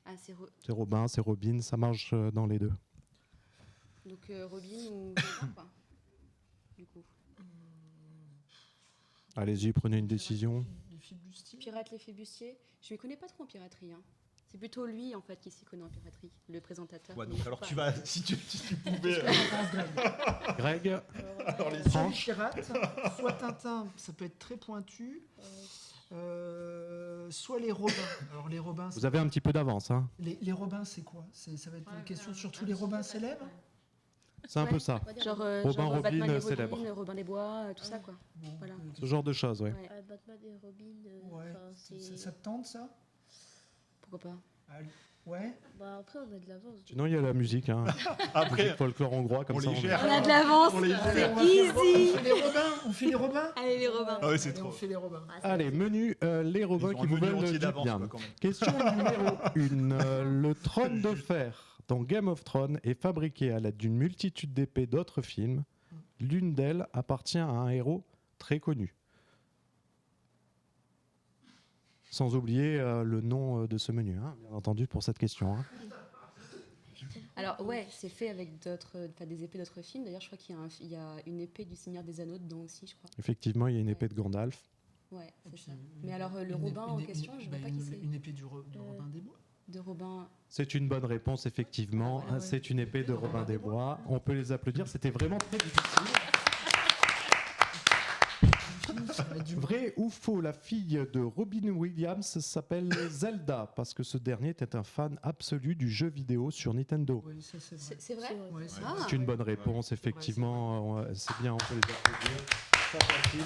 Ah, C'est Robin, c'est Robin, ça marche dans les deux. donc Robin ou Robin, quoi. Du coup. Allez-y, prenez une décision. Les flibustiers. Pirate les flibustiers. Je ne connais pas trop en piraterie. Hein. C'est plutôt lui en fait qui s'y connaît en piraterie, le présentateur. Ouais, Mais donc alors pas- tu vas si tu pouvais. Greg, Alors les Soit les Franche. pirates, soit Tintin, ça peut être très pointu. Soit les Robins. Alors les Robins, vous avez un petit peu d'avance. Hein. les Robins, c'est quoi? Ça va être une question sur tous les Robins célèbres. C'est un Ouais. peu ça. Genre, Robin, genre Robin, Batman et célèbre. Robin, Robin des Bois, tout ça quoi. Bon, Voilà. Ce genre de choses, oui. Ouais. Batman et Robin, Ouais. enfin, c'est... Ça te tente ça? Pourquoi pas? Allez. Ouais. Bah, après, on a de l'avance. Sinon, il y a la musique. Hein. Après Musique folklore hongrois, comme on ça. les gère. On a de l'avance, On les c'est gère. On va faire- On easy. fait les Robins. On fait les Robins. Allez les Robins. Ah ouais, c'est Allez, trop. on fait les Robins. Ah, ça Allez, va être- menu les Robins Ils ont qui un vous menu veulent entier du d'avance, bien. quoi, quand même. Question numéro 1. Le trône de fer dans Game of Thrones est fabriqué à l'aide d'une multitude d'épées d'autres films. L'une d'elles appartient à un héros très connu. Sans oublier le nom de ce menu, hein, bien entendu, pour cette question. Hein. Alors ouais, c'est fait avec des épées d'autres films. D'ailleurs, je crois qu'il y a une épée du Seigneur des Anneaux dedans aussi, je crois. Effectivement, il y a une épée de Gandalf. Ouais, Et c'est puis, ça. Mais alors le Robin en question, je ne bah, vois pas qui c'est. une épée du Robin des Bois. De Robin. C'est une bonne réponse, effectivement. Ah, voilà, ouais. C'est une épée de Robin des Bois. On peut les applaudir, c'était vraiment très difficile. Ça va être du Vrai ou faux, la fille de Robin Williams s'appelle Zelda, parce que ce dernier était un fan absolu du jeu vidéo sur Nintendo. Oui, ça c'est vrai. C'est vrai? C'est vrai. Ouais, c'est Ah. vrai. C'est une bonne réponse, effectivement. C'est bien, on peut les applaudir. Ça facile.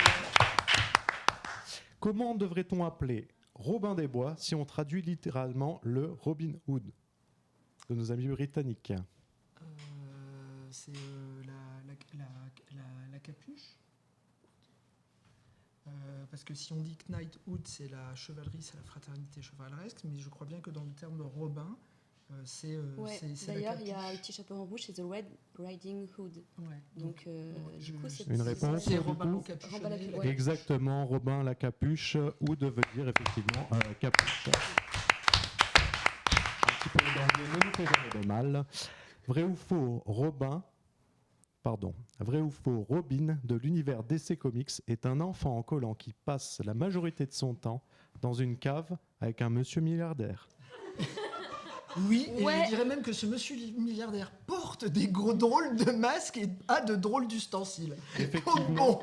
Comment devrait-on appeler Robin des Bois si on traduit littéralement le Robin Hood de nos amis britanniques? C'est la capuche. Parce que si on dit Knighthood, c'est la chevalerie, c'est la fraternité chevaleresque, mais je crois bien que dans le terme Robin, c'est Ouais. c'est la D'ailleurs, capuche. il y a le petit chapeau en rouge, c'est The Red Riding Hood. Ouais. Donc, je- du coup, c'est Une réponse, C'est du Robin coup. au capuchonné. Robin la- la ouais. Exactement, Robin la capuche, Hood veut dire effectivement capuche. Un petit peu d'anglais ne nous fait jamais de mal. Vrai ou faux, vrai ou faux, Robin de l'univers DC Comics est un enfant en collant qui passe la majorité de son temps dans une cave avec un monsieur milliardaire. Oui, et Ouais. je dirais même que ce monsieur milliardaire porte des gros drôles de masques et a de drôles d'ustensiles. Donc Effectivement, bon,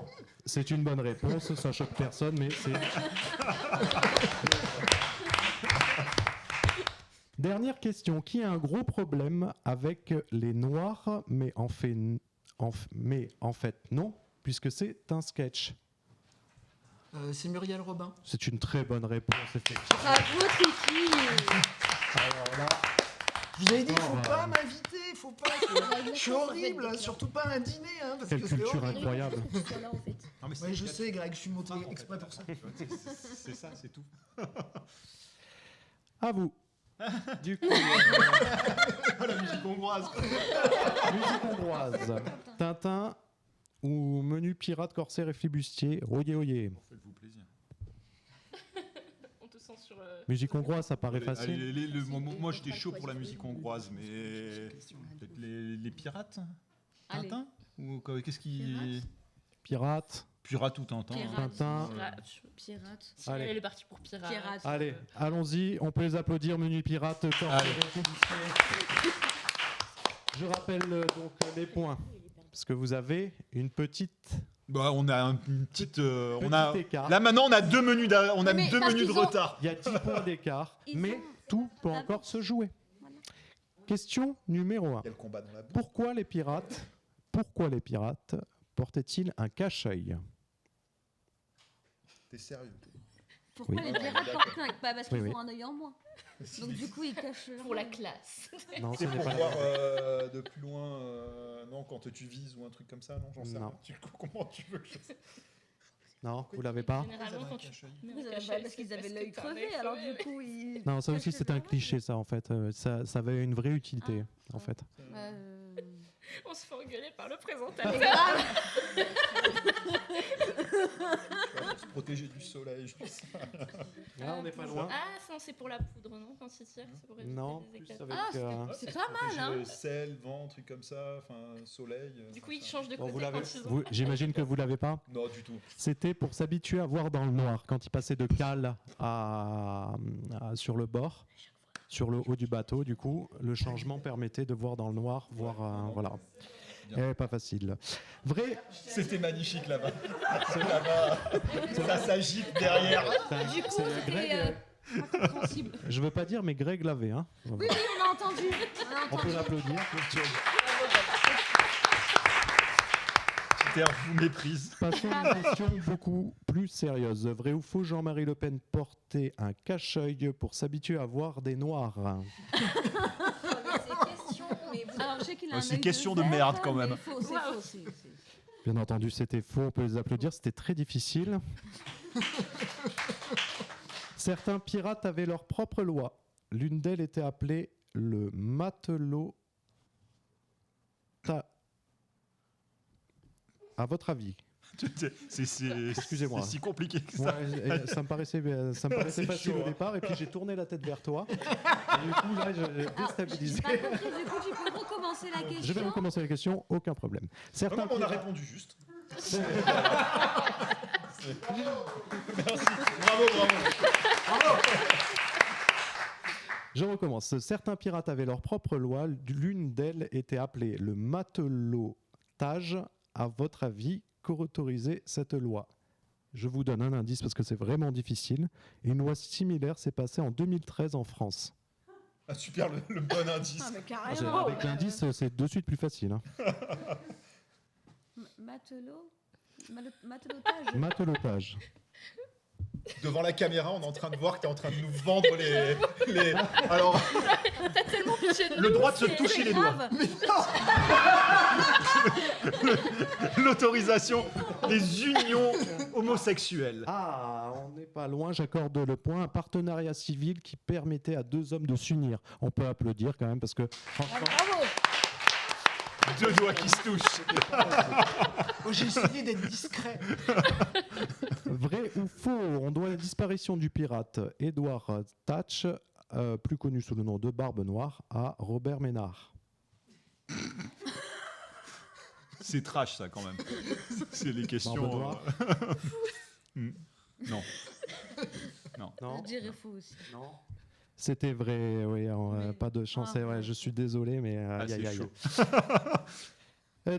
c'est une bonne réponse, ça choque personne, mais c'est... Dernière question. Qui a un gros problème avec les Noirs, mais en fait non, puisque c'est un sketch? c'est Muriel Robin. C'est une très bonne réponse, effectivement. Bravo, Tiki. Alors là, Je vous avais dit, il faut Oh, pas m'inviter, faut pas. Je suis horrible, hein, surtout pas un dîner. Hein, parce quelle que c'est culture horrible. incroyable. Que tu sois là, en fait. Non, mais Ouais, je sais, Greg, je suis monté exprès pour ça. C'est ça, c'est tout. À vous. Du coup, La musique hongroise. musique hongroise. Tintin ou menu pirate, corsaire et flibustier. Oyez, oyez. Faites-vous plaisir. On te sent sur. Musique hongroise, ça paraît Allez, facile. moi, j'étais chaud pour la musique hongroise, mais peut-être les pirates. Allez. Tintin ou qu'est-ce qui Pirate. Pirate ou Tintin. Pirate. Tintin. Pirate. Si Allez. elle est partie pour pirate. Pirate. Allez, allons-y. On peut les applaudir. Menu pirate, corsaire Allez. et flibustier. Je rappelle donc les points. Parce que vous avez une petite. Bah, on a une petite. Petit écart. Là maintenant, on a deux menus Mais deux parce menus de qu'ils ont- retard. Il y a 10 points d'écart, Ils mais ont tout peut la encore bourse. se jouer. Voilà. Question numéro 1. Il y a le combat dans la bouche. Pourquoi les pirates portaient-ils un cache-œil? T'es sérieux? Pourquoi Oui. les pirates portent un... Bah parce qu'ils Oui, ont un œil en moins. Donc du coup, ils cachent leur Pour la œil. classe. Non, ce C'est n'est pour pas voir de plus loin, non, quand tu vises ou un truc comme ça, non, j'en sais Non. rien. Comment tu veux que je sais? Non, vous l'avez pas? Généralement, quand tu. Vous avez- bah, parce qu'ils avaient l'œil crevé, alors du coup, ils... Non, ça aussi cachaient c'est un leur œil. cliché ça en fait. Ça avait une vraie utilité en fait. On se fait engueuler par le C'est présentateur. grave. Pour se protéger du soleil, je pense. Là on n'est pas loin. Ah, non, c'est pour la poudre, non? Quand il tire, c'est pour éviter Non, des plus éclats. avec. C'est pas mal, hein. Sel, vent, truc comme ça, enfin, soleil. Du coup, ils changent de Bon, côté vous l'avez. quand ils ont. J'imagine que vous l'avez pas. Non, du tout. C'était pour s'habituer à voir dans le noir quand il passait de cale sur le bord, sur le haut du bateau. Du coup, le changement permettait de voir dans le noir, voir voilà. Bien. Pas facile. Vrai. C'était magnifique là-bas. Ça s'agite derrière. Du coup, C'est c'était Greg. incompréhensible. Je veux pas dire, mais Greg l'avait. Hein. Oui, oui, on a entendu. On a On peut entendu. l'applaudir. Peter vous méprise. Passons à une question beaucoup plus sérieuse. Vrai ou faux, Jean-Marie Le Pen portait un cache-œil pour s'habituer à voir des noirs? Alors, je sais qu'il a un C'est une œil question de verre, merde, quand même. mais faux, c'est faux. Bien entendu, c'était faux. On peut les applaudir. C'était très difficile. Certains pirates avaient leur propre loi. L'une d'elles était appelée le matelot. À votre avis? Excusez-moi. C'est si compliqué que ça. Ouais, ça me paraissait C'est facile chaud, au hein. départ, et puis j'ai tourné la tête vers toi. Et du coup, là, j'ai déstabilisé. J'ai pas compris, du coup, tu peux recommencer la question. Je vais recommencer la question, aucun problème. Certains Comment on a pirates- répondu juste. Merci. Bravo, bravo. Je recommence. Certains pirates avaient leur propre loi. L'une d'elles était appelée le matelotage. À votre avis, qu'autorisait cette loi? Je vous donne un indice parce que c'est vraiment difficile. Une loi similaire s'est passée en 2013 en France. Ah, super, le bon indice. Ah, mais carrément. Avec l'indice, c'est de suite plus facile. Hein. Matelot. Matelotage. Matelotage. Devant la caméra, on est en train de voir que tu es en train de nous vendre les... Alors, T'as tellement pitié de le nous, droit de se c'est- toucher C'est les doigts. grave. L'autorisation des unions homosexuelles. Ah, on n'est pas loin, j'accorde le point. Un partenariat civil qui permettait à deux hommes de s'unir. On peut applaudir quand même parce que franchement, Bravo. Deux doigts qui se touchent. Oh, j'ai essayé d'être discret. vrai ou faux, on doit la disparition du pirate Edward Thatch, plus connu sous le nom de Barbe Noire, à Robert Ménard. C'est trash, ça, quand même. C'est les Barbe questions... Noire. Non. Non, Je dirais faux aussi. non. C'était vrai, oui, pas de chance. Ah, Ouais, je suis désolé, mais aïe, c'est aïe, aïe. chaud.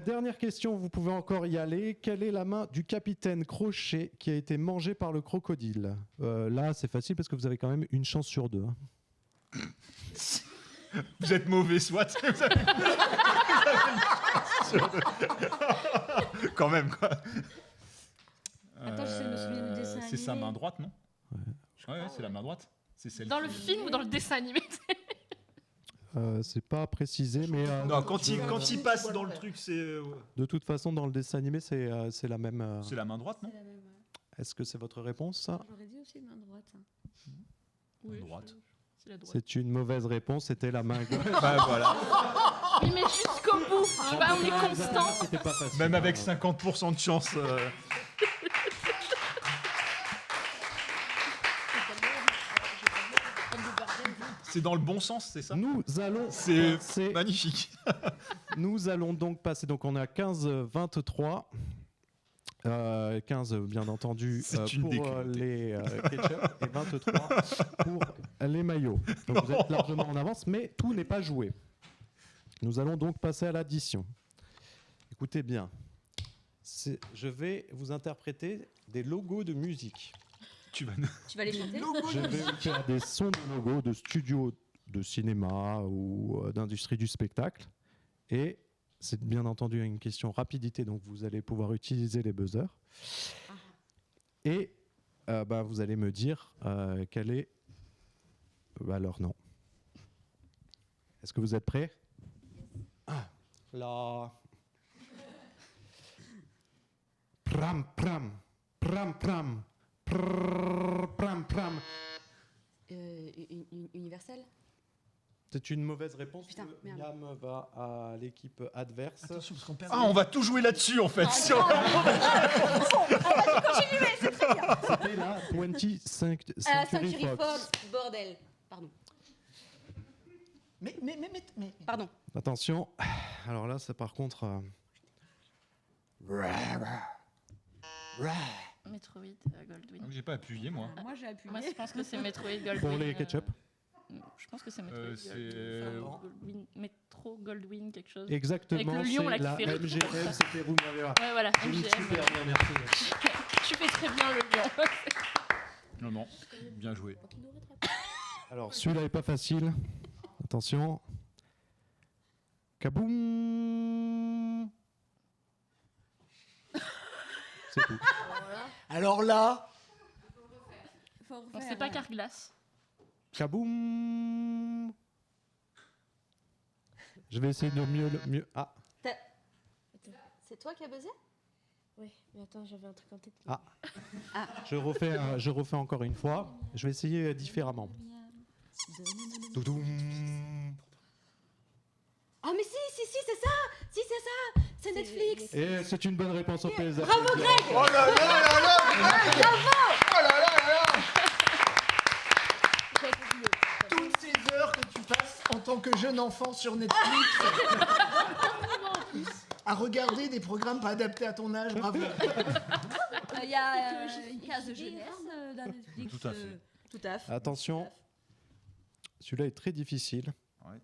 Dernière question, vous pouvez encore y aller. Quelle est la main du capitaine Crochet qui a été mangée par le crocodile? Là, c'est facile parce que vous avez quand même une chance sur deux. Hein. Vous êtes mauvais, soit. Quand même, quoi. Attends, j'essaie de me souvenir du dessin C'est sa animé. main droite, non? Ouais, c'est la main droite. C'est celle Dans le qui- film ou dans le dessin animé? C'est pas précisé, mais Non, quand il passe dans le truc, c'est de toute façon, dans le dessin animé, c'est la même. c'est la main droite, non? C'est la même, ouais. Est-ce que c'est votre réponse ça? J'aurais dit aussi main droite. Oui, droite. C'est la droite. C'est une mauvaise réponse, c'était la main gauche. Bah voilà. Oui, mais jusqu'au bout. Tu vois, on est constant. C'était pas facile. Même avec hein. 50% de chance. C'est dans le bon sens, c'est ça? Nous allons C'est passer- magnifique. Nous allons donc passer, donc on est à 15-23. 15 bien entendu C'est une pour déculottée. les ketchup et 23 pour les maillots. Donc vous êtes largement en avance, mais tout n'est pas joué. Nous allons donc passer à l'addition. Écoutez bien, je vais vous interpréter des logos de musique. Tu vas Tu vas les chanter? Je vais vous faire des sons de logos de studios de cinéma ou d'industrie du spectacle. Et c'est bien entendu une question rapidité, donc vous allez pouvoir utiliser les buzzers. Et vous allez me dire quel est leur nom. Est-ce que vous êtes prêts? La... Pram, pram, pram, pram. Prrr, pram, pram. Universel? C'est une mauvaise réponse. Putain, merde. Yam va à l'équipe adverse. Attention, parce qu'on perd. Ah, on va tout jouer là-dessus en fait. C'était la 25 Century Century Fox. Fox, bordel. Pardon. Mais. Pardon. Attention. Alors là, c'est par contre. Metroid Goldwyn. Donc, j'ai pas appuyé moi. Moi j'ai appuyé. Moi, je pense que c'est Metroid Goldwyn. Pour les ketchup. Je pense que c'est Metroid c'est- Goldwyn. Metro Goldwyn, quelque chose. Exactement. Avec le lion, c'est là, qui la fait rire. MGM, c'était vous m'avez Ouais, voilà. J'ai mis MGM. super bien, merci. Tu fais très bien le lion. Non, non. Bien joué. Alors, celui-là est pas facile. Attention. Kaboum. C'est tout. Alors là, Faut Non, refaire, c'est pas ouais. Carglass. Kaboum. Je vais essayer de mieux. Ah, C'est toi qui as buzzé? Ouais, mais attends, j'avais un truc en tête. je refais encore une fois. Je vais essayer différemment. Doudoum. Ah mais si, c'est ça. Si, c'est ça. C'est Netflix. Et c'est une bonne réponse au PSA. Bravo Greg. Oh là là là là. toutes ces heures que tu passes en tant que jeune enfant sur Netflix à regarder des programmes pas adaptés à ton âge, bravo. Il y a Case de jeunesse dans Netflix. Tout à fait. Tout à fait. Attention, celui-là est très difficile. Ouais.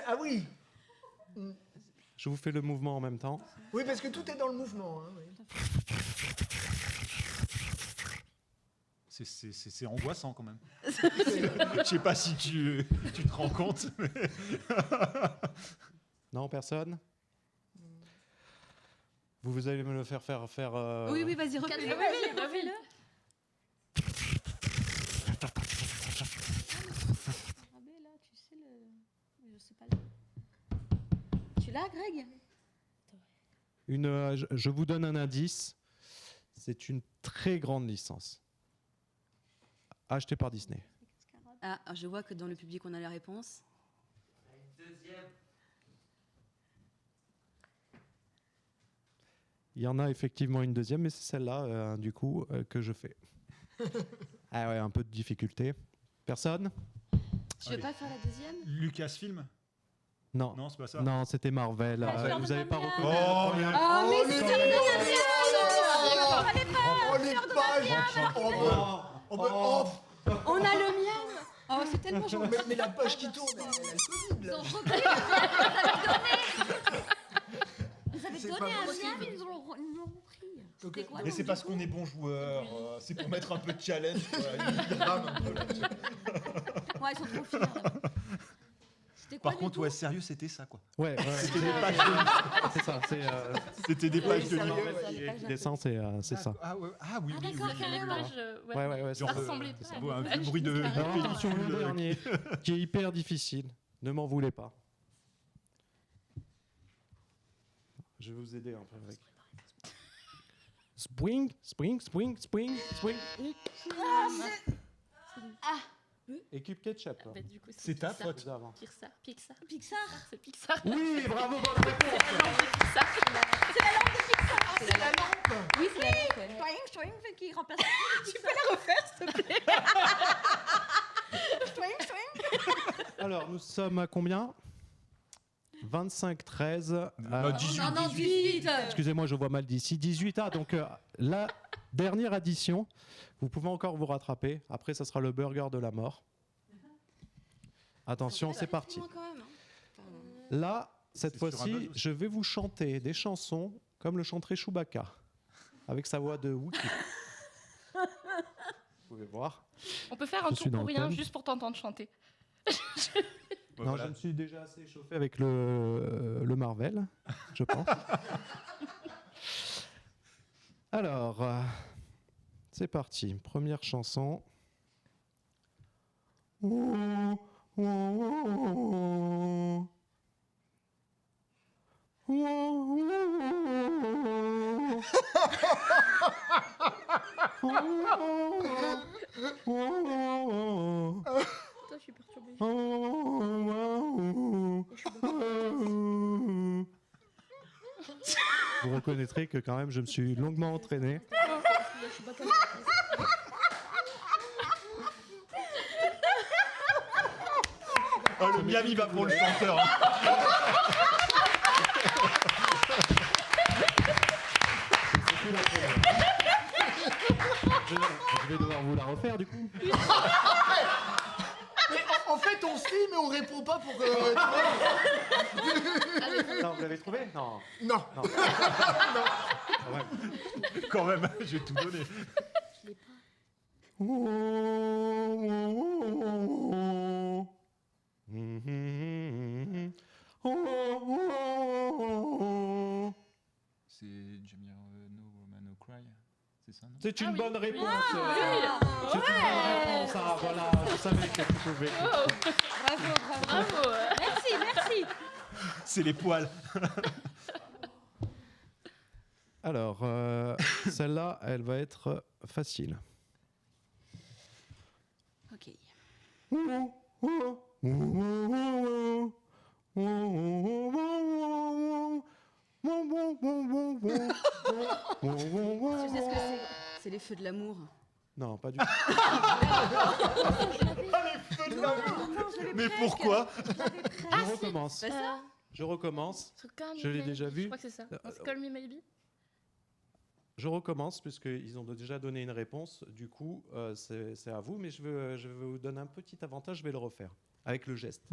Ah oui, Je vous fais le mouvement en même temps. oui, parce que tout est dans le mouvement. Hein, oui. C'est angoissant quand même. Je sais pas si tu te rends compte. Mais... Non, personne. Vous allez me le faire faire. Oui, vas-y, refais-le. Refais-le. Là, tu sais le. Je sais pas. Tu l'as Greg? Je vous donne un indice. C'est une très grande licence. Achetée par Disney. Ah, je vois que dans le public on a la réponse. Il y en a effectivement une deuxième, mais c'est celle-là, du coup, que je fais. Ah ouais, un peu de difficulté. Personne? Tu veux pas faire la deuxième? Lucasfilm? Non. Non, c'est pas ça. Non, c'était Marvel. Vous n'avez pas reconnu. Oh, Oh mais si. Oh les pages. On a le mien. Oh, c'est tellement gentil. Mais la page qui tourne, elle a le Covid, là. Vous avez C'est donné pas un possible. lien, mais ils l'ont repris. Donc, C'était quoi Mais c'est parce qu'on est bon joueur, c'est pour mettre un peu de challenge. Ils rament un peu là-dessus. Ouais, ils sont trop fiers. là. C'était quoi Par contre, ouais, sérieux, c'était ça quoi. Ouais, C'était des pages de... c'est ça. C'était des pages de sérieux, Marvel. ouais. qui descend, c'est ça. Ah, ouais. Ah oui, oui, d'accord, oui, Faire les oui. pages, Ouais, ça Genre, ressemblait c'est pas. ça. à Bon, un des vieux pages. bruit de... Alors, attention, le dernier, qui est hyper difficile. Ne m'en voulez pas. Je vais vous aider un peu avec. Spring, spring, spring, spring, spring. Et Cube Ketchup. Bah, du coup, C'est ta Pixar. faute. Plus avant. Pixar. Pixar. Pixar. C'est Pixar. Oui, bravo, bonne réponse. Pixar. C'est la lampe. Oui, c'est la lampe, ouais. Toing, toing, fait qu'il remplace. Tu peux la refaire, s'il te plaît. Toing, toing. Alors, nous sommes à combien 25, 13. Non, 18. Non, non, 18. Excusez-moi, je vois mal d'ici. 18. Ah, donc la dernière addition. Vous pouvez encore vous rattraper. Après, ça sera le burger de la mort. Attention, c'est parti. Moi, quand même, hein. Enfin, Là, cette C'est sur un fois-ci, buzz aussi. je vais vous chanter des chansons comme le chanterait Chewbacca, avec sa voix de Wookiee. Vous pouvez voir. On peut faire un Je tour suis dans pour le rien thème. juste pour t'entendre chanter. Ouais, Non, voilà. je me suis déjà assez échauffé avec le Marvel, je pense. Alors, c'est parti. Première chanson. Toi, je suis perturbée. Vous reconnaîtrez que quand même je me suis longuement entraîné. Oh, le Miami va pour le chanteur. Hein. Je vais devoir vous la refaire du coup. Mais en fait, on se lit, mais on répond pas pour. Non, vous l'avez trouvé? Non. Non. Non. Quand même. Quand même, j'ai tout donné. C'est Jamie No Woman No Cry. C'est ça, non? C'est une Ah oui. bonne réponse. Ah, C'est une bonne réponse. Ah, voilà, je savais que tu pouvais. Oh, Bravo, bravo. bravo. Merci, merci. C'est les poils. Alors, celle-là, elle va être facile. ok. Tu sais ce que c'est? C'est les feux de l'amour. Non, pas du tout. Mais pourquoi? Je recommence. Bah, ça. Je recommence. So call me Je l'ai maybe. déjà vu. Je crois que c'est ça. So call me maybe. Je recommence puisqu'ils ont déjà donné une réponse. Du coup, c'est à vous, mais je vais vous donner un petit avantage. Je vais le refaire avec le geste.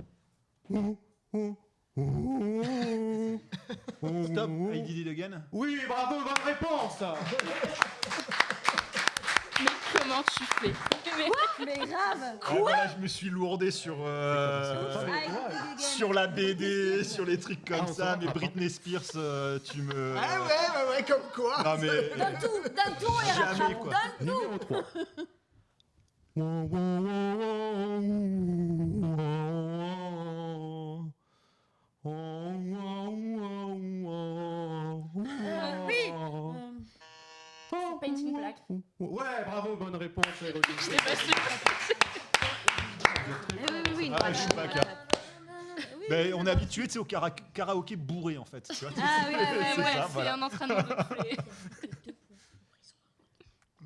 Stop, I did it again. Oui, bravo, bonne réponse. Mais comment tu fais? Mais- Mais grave. Ah, voilà, je me suis lourdé sur, sur la BD, sur les trucs comme Ah, on ça, s'en mais rattrape, Britney Spears, tu me... Ah ouais, comme quoi. Non mais... Donne tout et Jamais, rattrape. quoi. Donne. Numéro 3. Oui. Painting Black. Ouais, bravo, bonne réponse. Héroïne. C'est pas sûr. Oui, une Ah, bonne- Chewbacca. Oui, Ben, on est habitué au karaoké bourré en fait. Tu vois, Ah oui, c'est Ouais, ça, c'est voilà. un entraînement de tous les...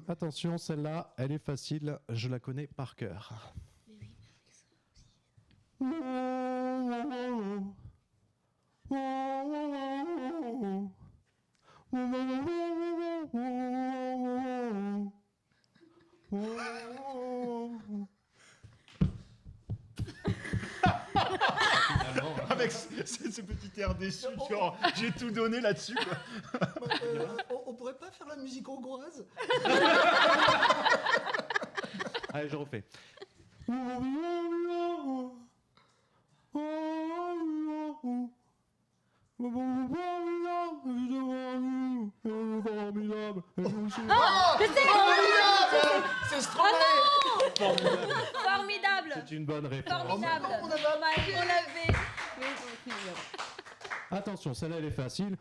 Attention, celle-là, elle est facile. Je la connais par cœur. Avec ce petit air déçu, genre j'ai tout donné là-dessus. Quoi. On pourrait pas faire la musique hongroise? Allez, je refais. C'est Stromae. Formidable. C'est une bonne réponse. Formidable. On avait On l'avait. Attention, celle-là, elle est facile.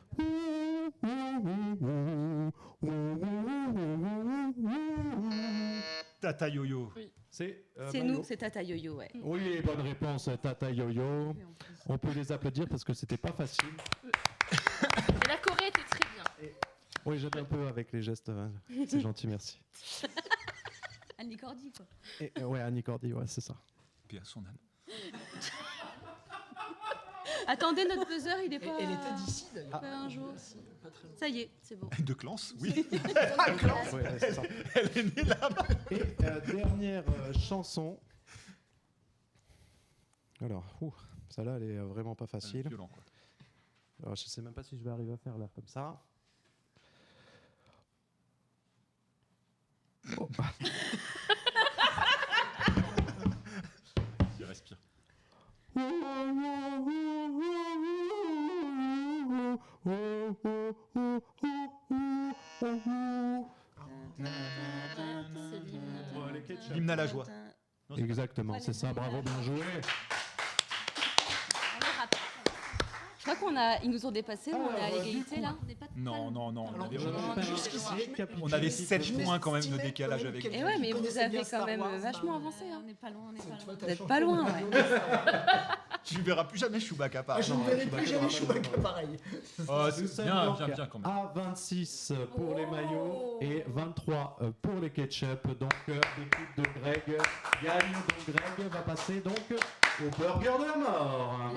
Tata Yo-Yo. C'est C'est Mayo. nous, c'est Tata Yo-Yo, ouais. Oui, bonne réponse, Tata Yo-Yo. On peut les applaudir parce que c'était pas facile. Et la Corée était très bien. Oui, j'aide un peu avec les gestes. C'est gentil, merci. Annie Cordy, quoi. Et, ouais, Annie Cordy, ouais, c'est ça. Puis à son âme. Attendez, notre buzzer, il est pas... Elle était d'ici d'ailleurs. Pas un jour. Pas très loin. Ça y est, c'est bon. De Clans, oui. Ouais, c'est ça. Elle est née là. Et dernière chanson. Alors, celle-là, elle est vraiment pas facile. Violent, quoi. Alors, je sais même pas si je vais arriver à faire là comme ça. Oh. Il respire. L'hymne à la joie. Non, c'est Exactement, c'est ça, bravo, bien joué. Je crois ils nous ont dépassés, ou on est à l'égalité là. Non, on Alors, avait, on on avait 7 points quand même de décalage avec. Et ouais, mais vous avez quand même vachement avancé. Hein. On n'est pas loin, on n'est pas loin. Vous n'êtes pas loin, ouais. Tu ne verras plus jamais Chewbacca par Je ne verrai plus jamais Chewbacca pareil. Oh, Nous c'est sommes bien, donc bien quand même. à 26 pour les maillots et 23 pour les ketchup. Donc l'équipe de Greg gagne. Donc Greg va passer donc au burger de la mort.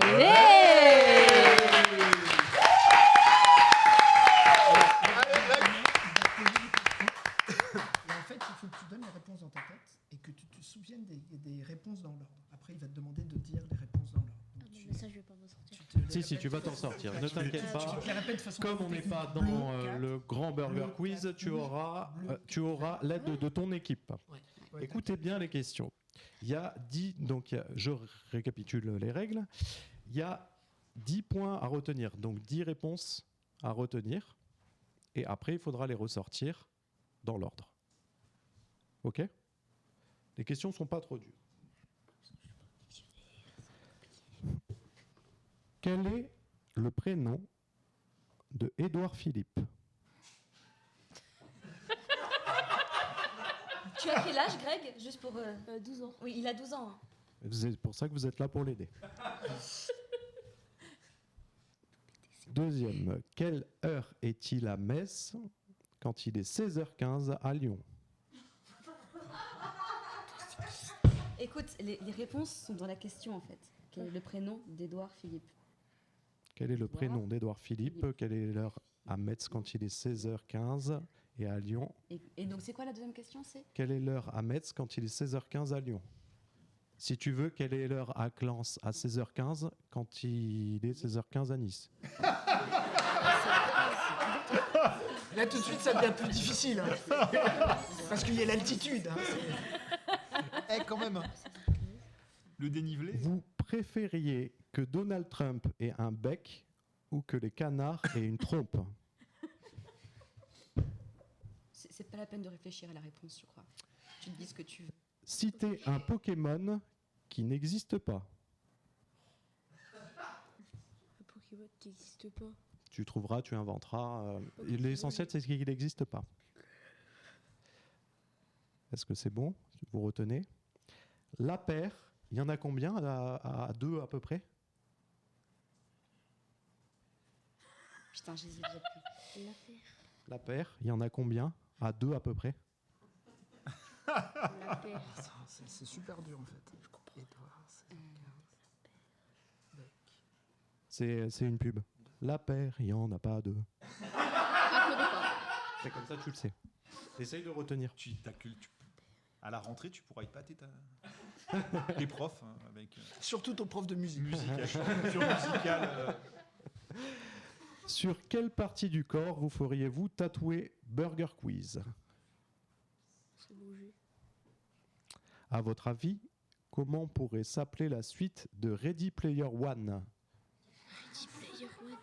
Et en fait, il faut que tu donnes les réponses dans ta tête et que tu te souviennes des réponses dans l'ordre. Après, il va te demander de dire les réponses dans l'ordre. Donc, Mais ça, je vais pas m'en sortir. Si, tu vas t'en sortir. Ne t'inquiète Tu pas. te les répètes de façon Comme on n'est pas dans le grand burger quiz, tu auras l'aide de ton équipe. Ouais, Écoutez bien les questions. Il y a 10, donc je récapitule les règles. Il y a 10 points à retenir, donc 10 réponses à retenir. Et après, il faudra les ressortir dans l'ordre. Ok ? Les questions ne sont pas trop dures. Quel est le prénom de Édouard Philippe ? Tu as quel âge, Greg? Juste pour... 12 ans. Oui, il a 12 ans. Hein. C'est pour ça que vous êtes là pour l'aider. Deuxième, quelle heure est-il à Metz quand il est 16h15 à Lyon? Écoute, les réponses sont dans la question en fait. Quel est le prénom d'Édouard Philippe? Quel est le prénom d'Édouard Philippe? Quelle est l'heure à Metz quand il est 16h15 et à Lyon? Et donc c'est quoi la deuxième question? C'est Quelle est l'heure à Metz quand il est 16h15 à Lyon? Si tu veux, quelle est l'heure à Clans à 16h15 quand il est 16h15 à Nice? Là, tout de suite, ça devient plus difficile. Hein. Parce qu'il y a l'altitude. Hein. Eh, quand même. Le dénivelé. Vous préfériez que Donald Trump ait un bec ou que les canards aient une trompe? c'est pas la peine de réfléchir à la réponse, je crois. Tu te dis ce que tu veux. Citez un Pokémon qui n'existe pas. Un Pokémon qui n'existe pas. Tu trouveras, tu inventeras. L'essentiel, c'est qu'il n'existe pas. Est-ce que c'est bon? Vous retenez? La paire, il y en a combien à deux à peu près? Putain, je les ai déjà plus. La paire. La paire, il y en a combien à deux à peu près? La paire. C'est super dur en fait. Édouard, C'est une pub. La paire, il n'y en a pas deux. C'est comme ça, tu le sais. Essaye de retenir. À la rentrée, tu pourras épater les profs hein, avec Surtout ton prof de musique. culture musicale. Sur quelle partie du corps vous feriez-vous tatouer Burger Quiz? C'est bougé. À votre avis, comment pourrait s'appeler la suite de Ready Player One? Ready Player One.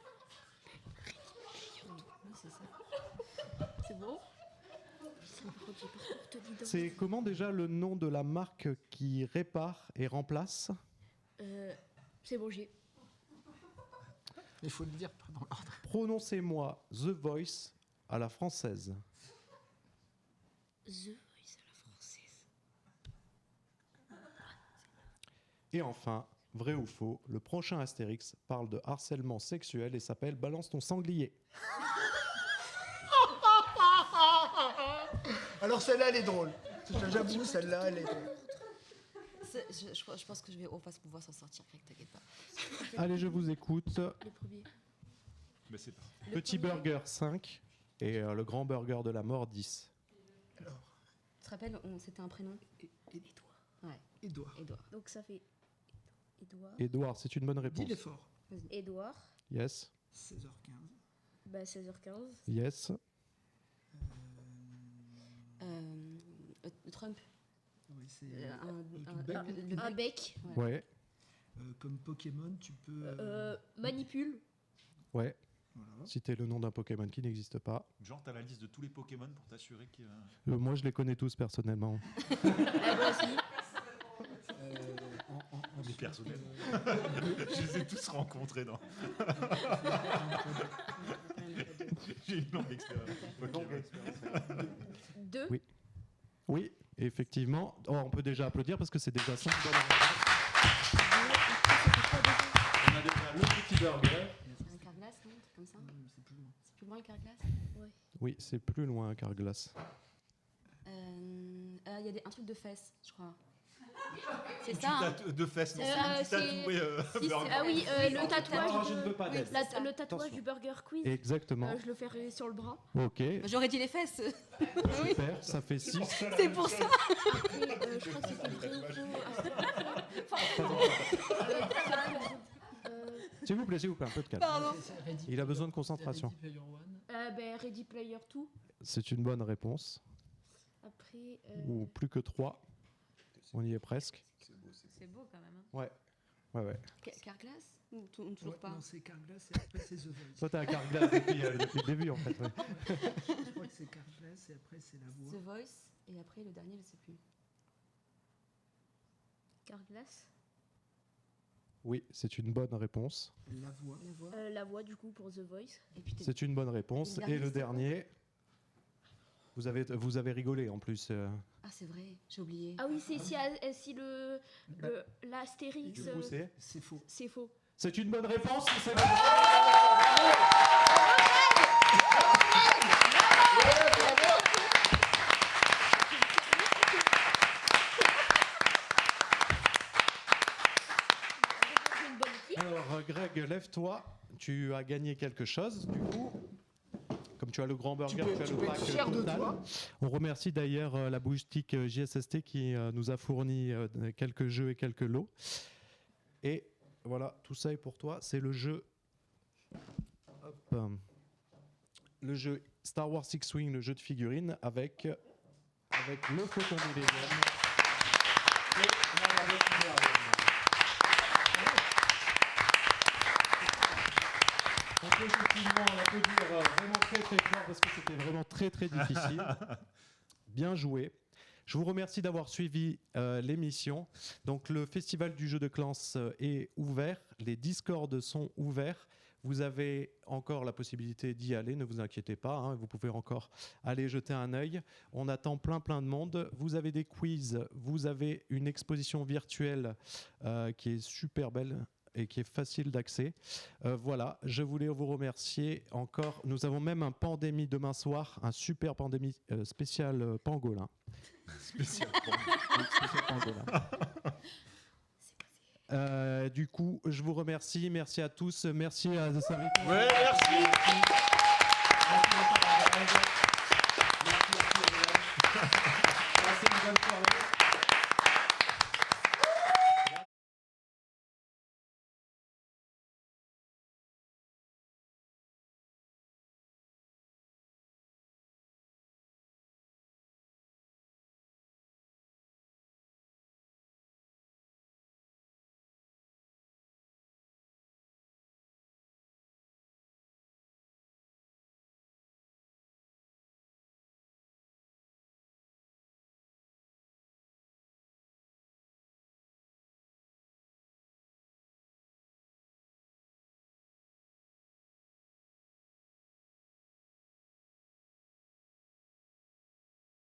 Oui, c'est ça. C'est bon? C'est comment déjà le nom de la marque qui répare et remplace? C'est bougé. Il faut le dire pas dans l'ordre. Prononcez-moi The Voice à la française. The Voice à la française. Et enfin, vrai ou faux, le prochain Astérix parle de harcèlement sexuel et s'appelle Balance ton sanglier. Alors celle-là, elle est drôle. J'avoue, celle-là, elle est drôle. Je pense que on va pouvoir s'en sortir, Greg, t'inquiète pas. Allez, je vous écoute. Le premier. Mais c'est pas. Petit burger 5 et le grand burger de la mort 10. Alors, Tu te rappelles, c'était un prénom Ouais, Édouard. Edouard. Donc ça fait Édouard. Édouard, c'est une bonne réponse. Dis l'effort. Édouard. Yes, 16h15. Bah 16h15. yes. Trump. Oui, c'est Un bec. Ouais, comme Pokémon, tu peux. Manipule. ouais. Voilà. Citez le nom d'un Pokémon qui n'existe pas. Genre, t'as la liste de tous les Pokémon pour t'assurer qu'il y a... Moi, je les connais tous personnellement. Moi aussi. Les personnels. Je les ai tous rencontrés dans... J'ai une longue expérience. Pokémon. 2. Oui. Oui, effectivement. Oh, on peut déjà applaudir parce que c'est déjà 5 bonnes réponses. On a déjà le petit burger. C'est un Carglass, non? Un truc comme ça. C'est plus loin. C'est plus loin le Carglass. Oui, c'est plus loin, Carglass. Il y a un truc de fesses, je crois. C'est ça, hein? De fesses, non, c'est- c'est tatoué burger. Ah oui, le tatouage. Oh, je ne veux pas d'aide. Le tatouage Attention. du Burger Quiz. Exactement. Je le ferai sur le bras. Ok, J'aurais dit les fesses. super, ça fait 6. C'est pour ça. Après, je crois que c'était vrai ou faux. S'il vous plaît, un peu de calme. Pardon. Il a besoin de concentration. Ready Player One. Ready Player 2. C'est une bonne réponse. Après. Ou plus que 3. On y est presque. C'est beau quand même. Hein. Ouais, ouais. Carglass ou toujours Ouais, pas? non, c'est Carglass et après c'est The Voice. Toi, t'as un Carglass depuis le début, en fait. Ouais. Je crois que c'est Carglass et après c'est la voix. The Voice et après le dernier, je sais plus. Carglass. Oui, c'est une bonne réponse. La voix. La voix. La voix du coup pour The Voice. Et puis C'est une bonne réponse. Et le Et le dernier, dernier, vous avez rigolé en plus. Ah, c'est vrai, j'ai oublié. Ah oui, c'est si l'Astérix. Du coup, C'est faux. C'est faux. c'est une bonne réponse. C'est Une bonne équipe. Alors, Greg, lève-toi. Tu as gagné quelque chose, du coup. Comme tu as le grand burger, tu as Tu le peux pack être fier de total. toi. On remercie d'ailleurs la boutique JSST qui nous a fourni quelques jeux et quelques lots. Et voilà, tout ça est pour toi. C'est le jeu. Hop. Le jeu Star Wars X-Wing, le jeu de figurines, avec le Faucon Millennium. Et la navette Millennium. On peut effectivement l'applaudir vraiment très très fort parce que c'était vraiment très très difficile. Bien joué. Je vous remercie d'avoir suivi l'émission. Donc le festival du jeu de clans est ouvert, les Discords sont ouverts. Vous avez encore la possibilité d'y aller, ne vous inquiétez pas, hein, vous pouvez encore aller jeter un œil. On attend plein de monde. Vous avez des quiz, vous avez une exposition virtuelle qui est super belle et qui est facile d'accès. Voilà, je voulais vous remercier encore. Nous avons même un pandémie demain soir, un super pandémie spécial pangolin. Spécial. Spécial pangolin. Du coup, je vous remercie. Merci à tous. Merci à Sarah. Ouais, merci.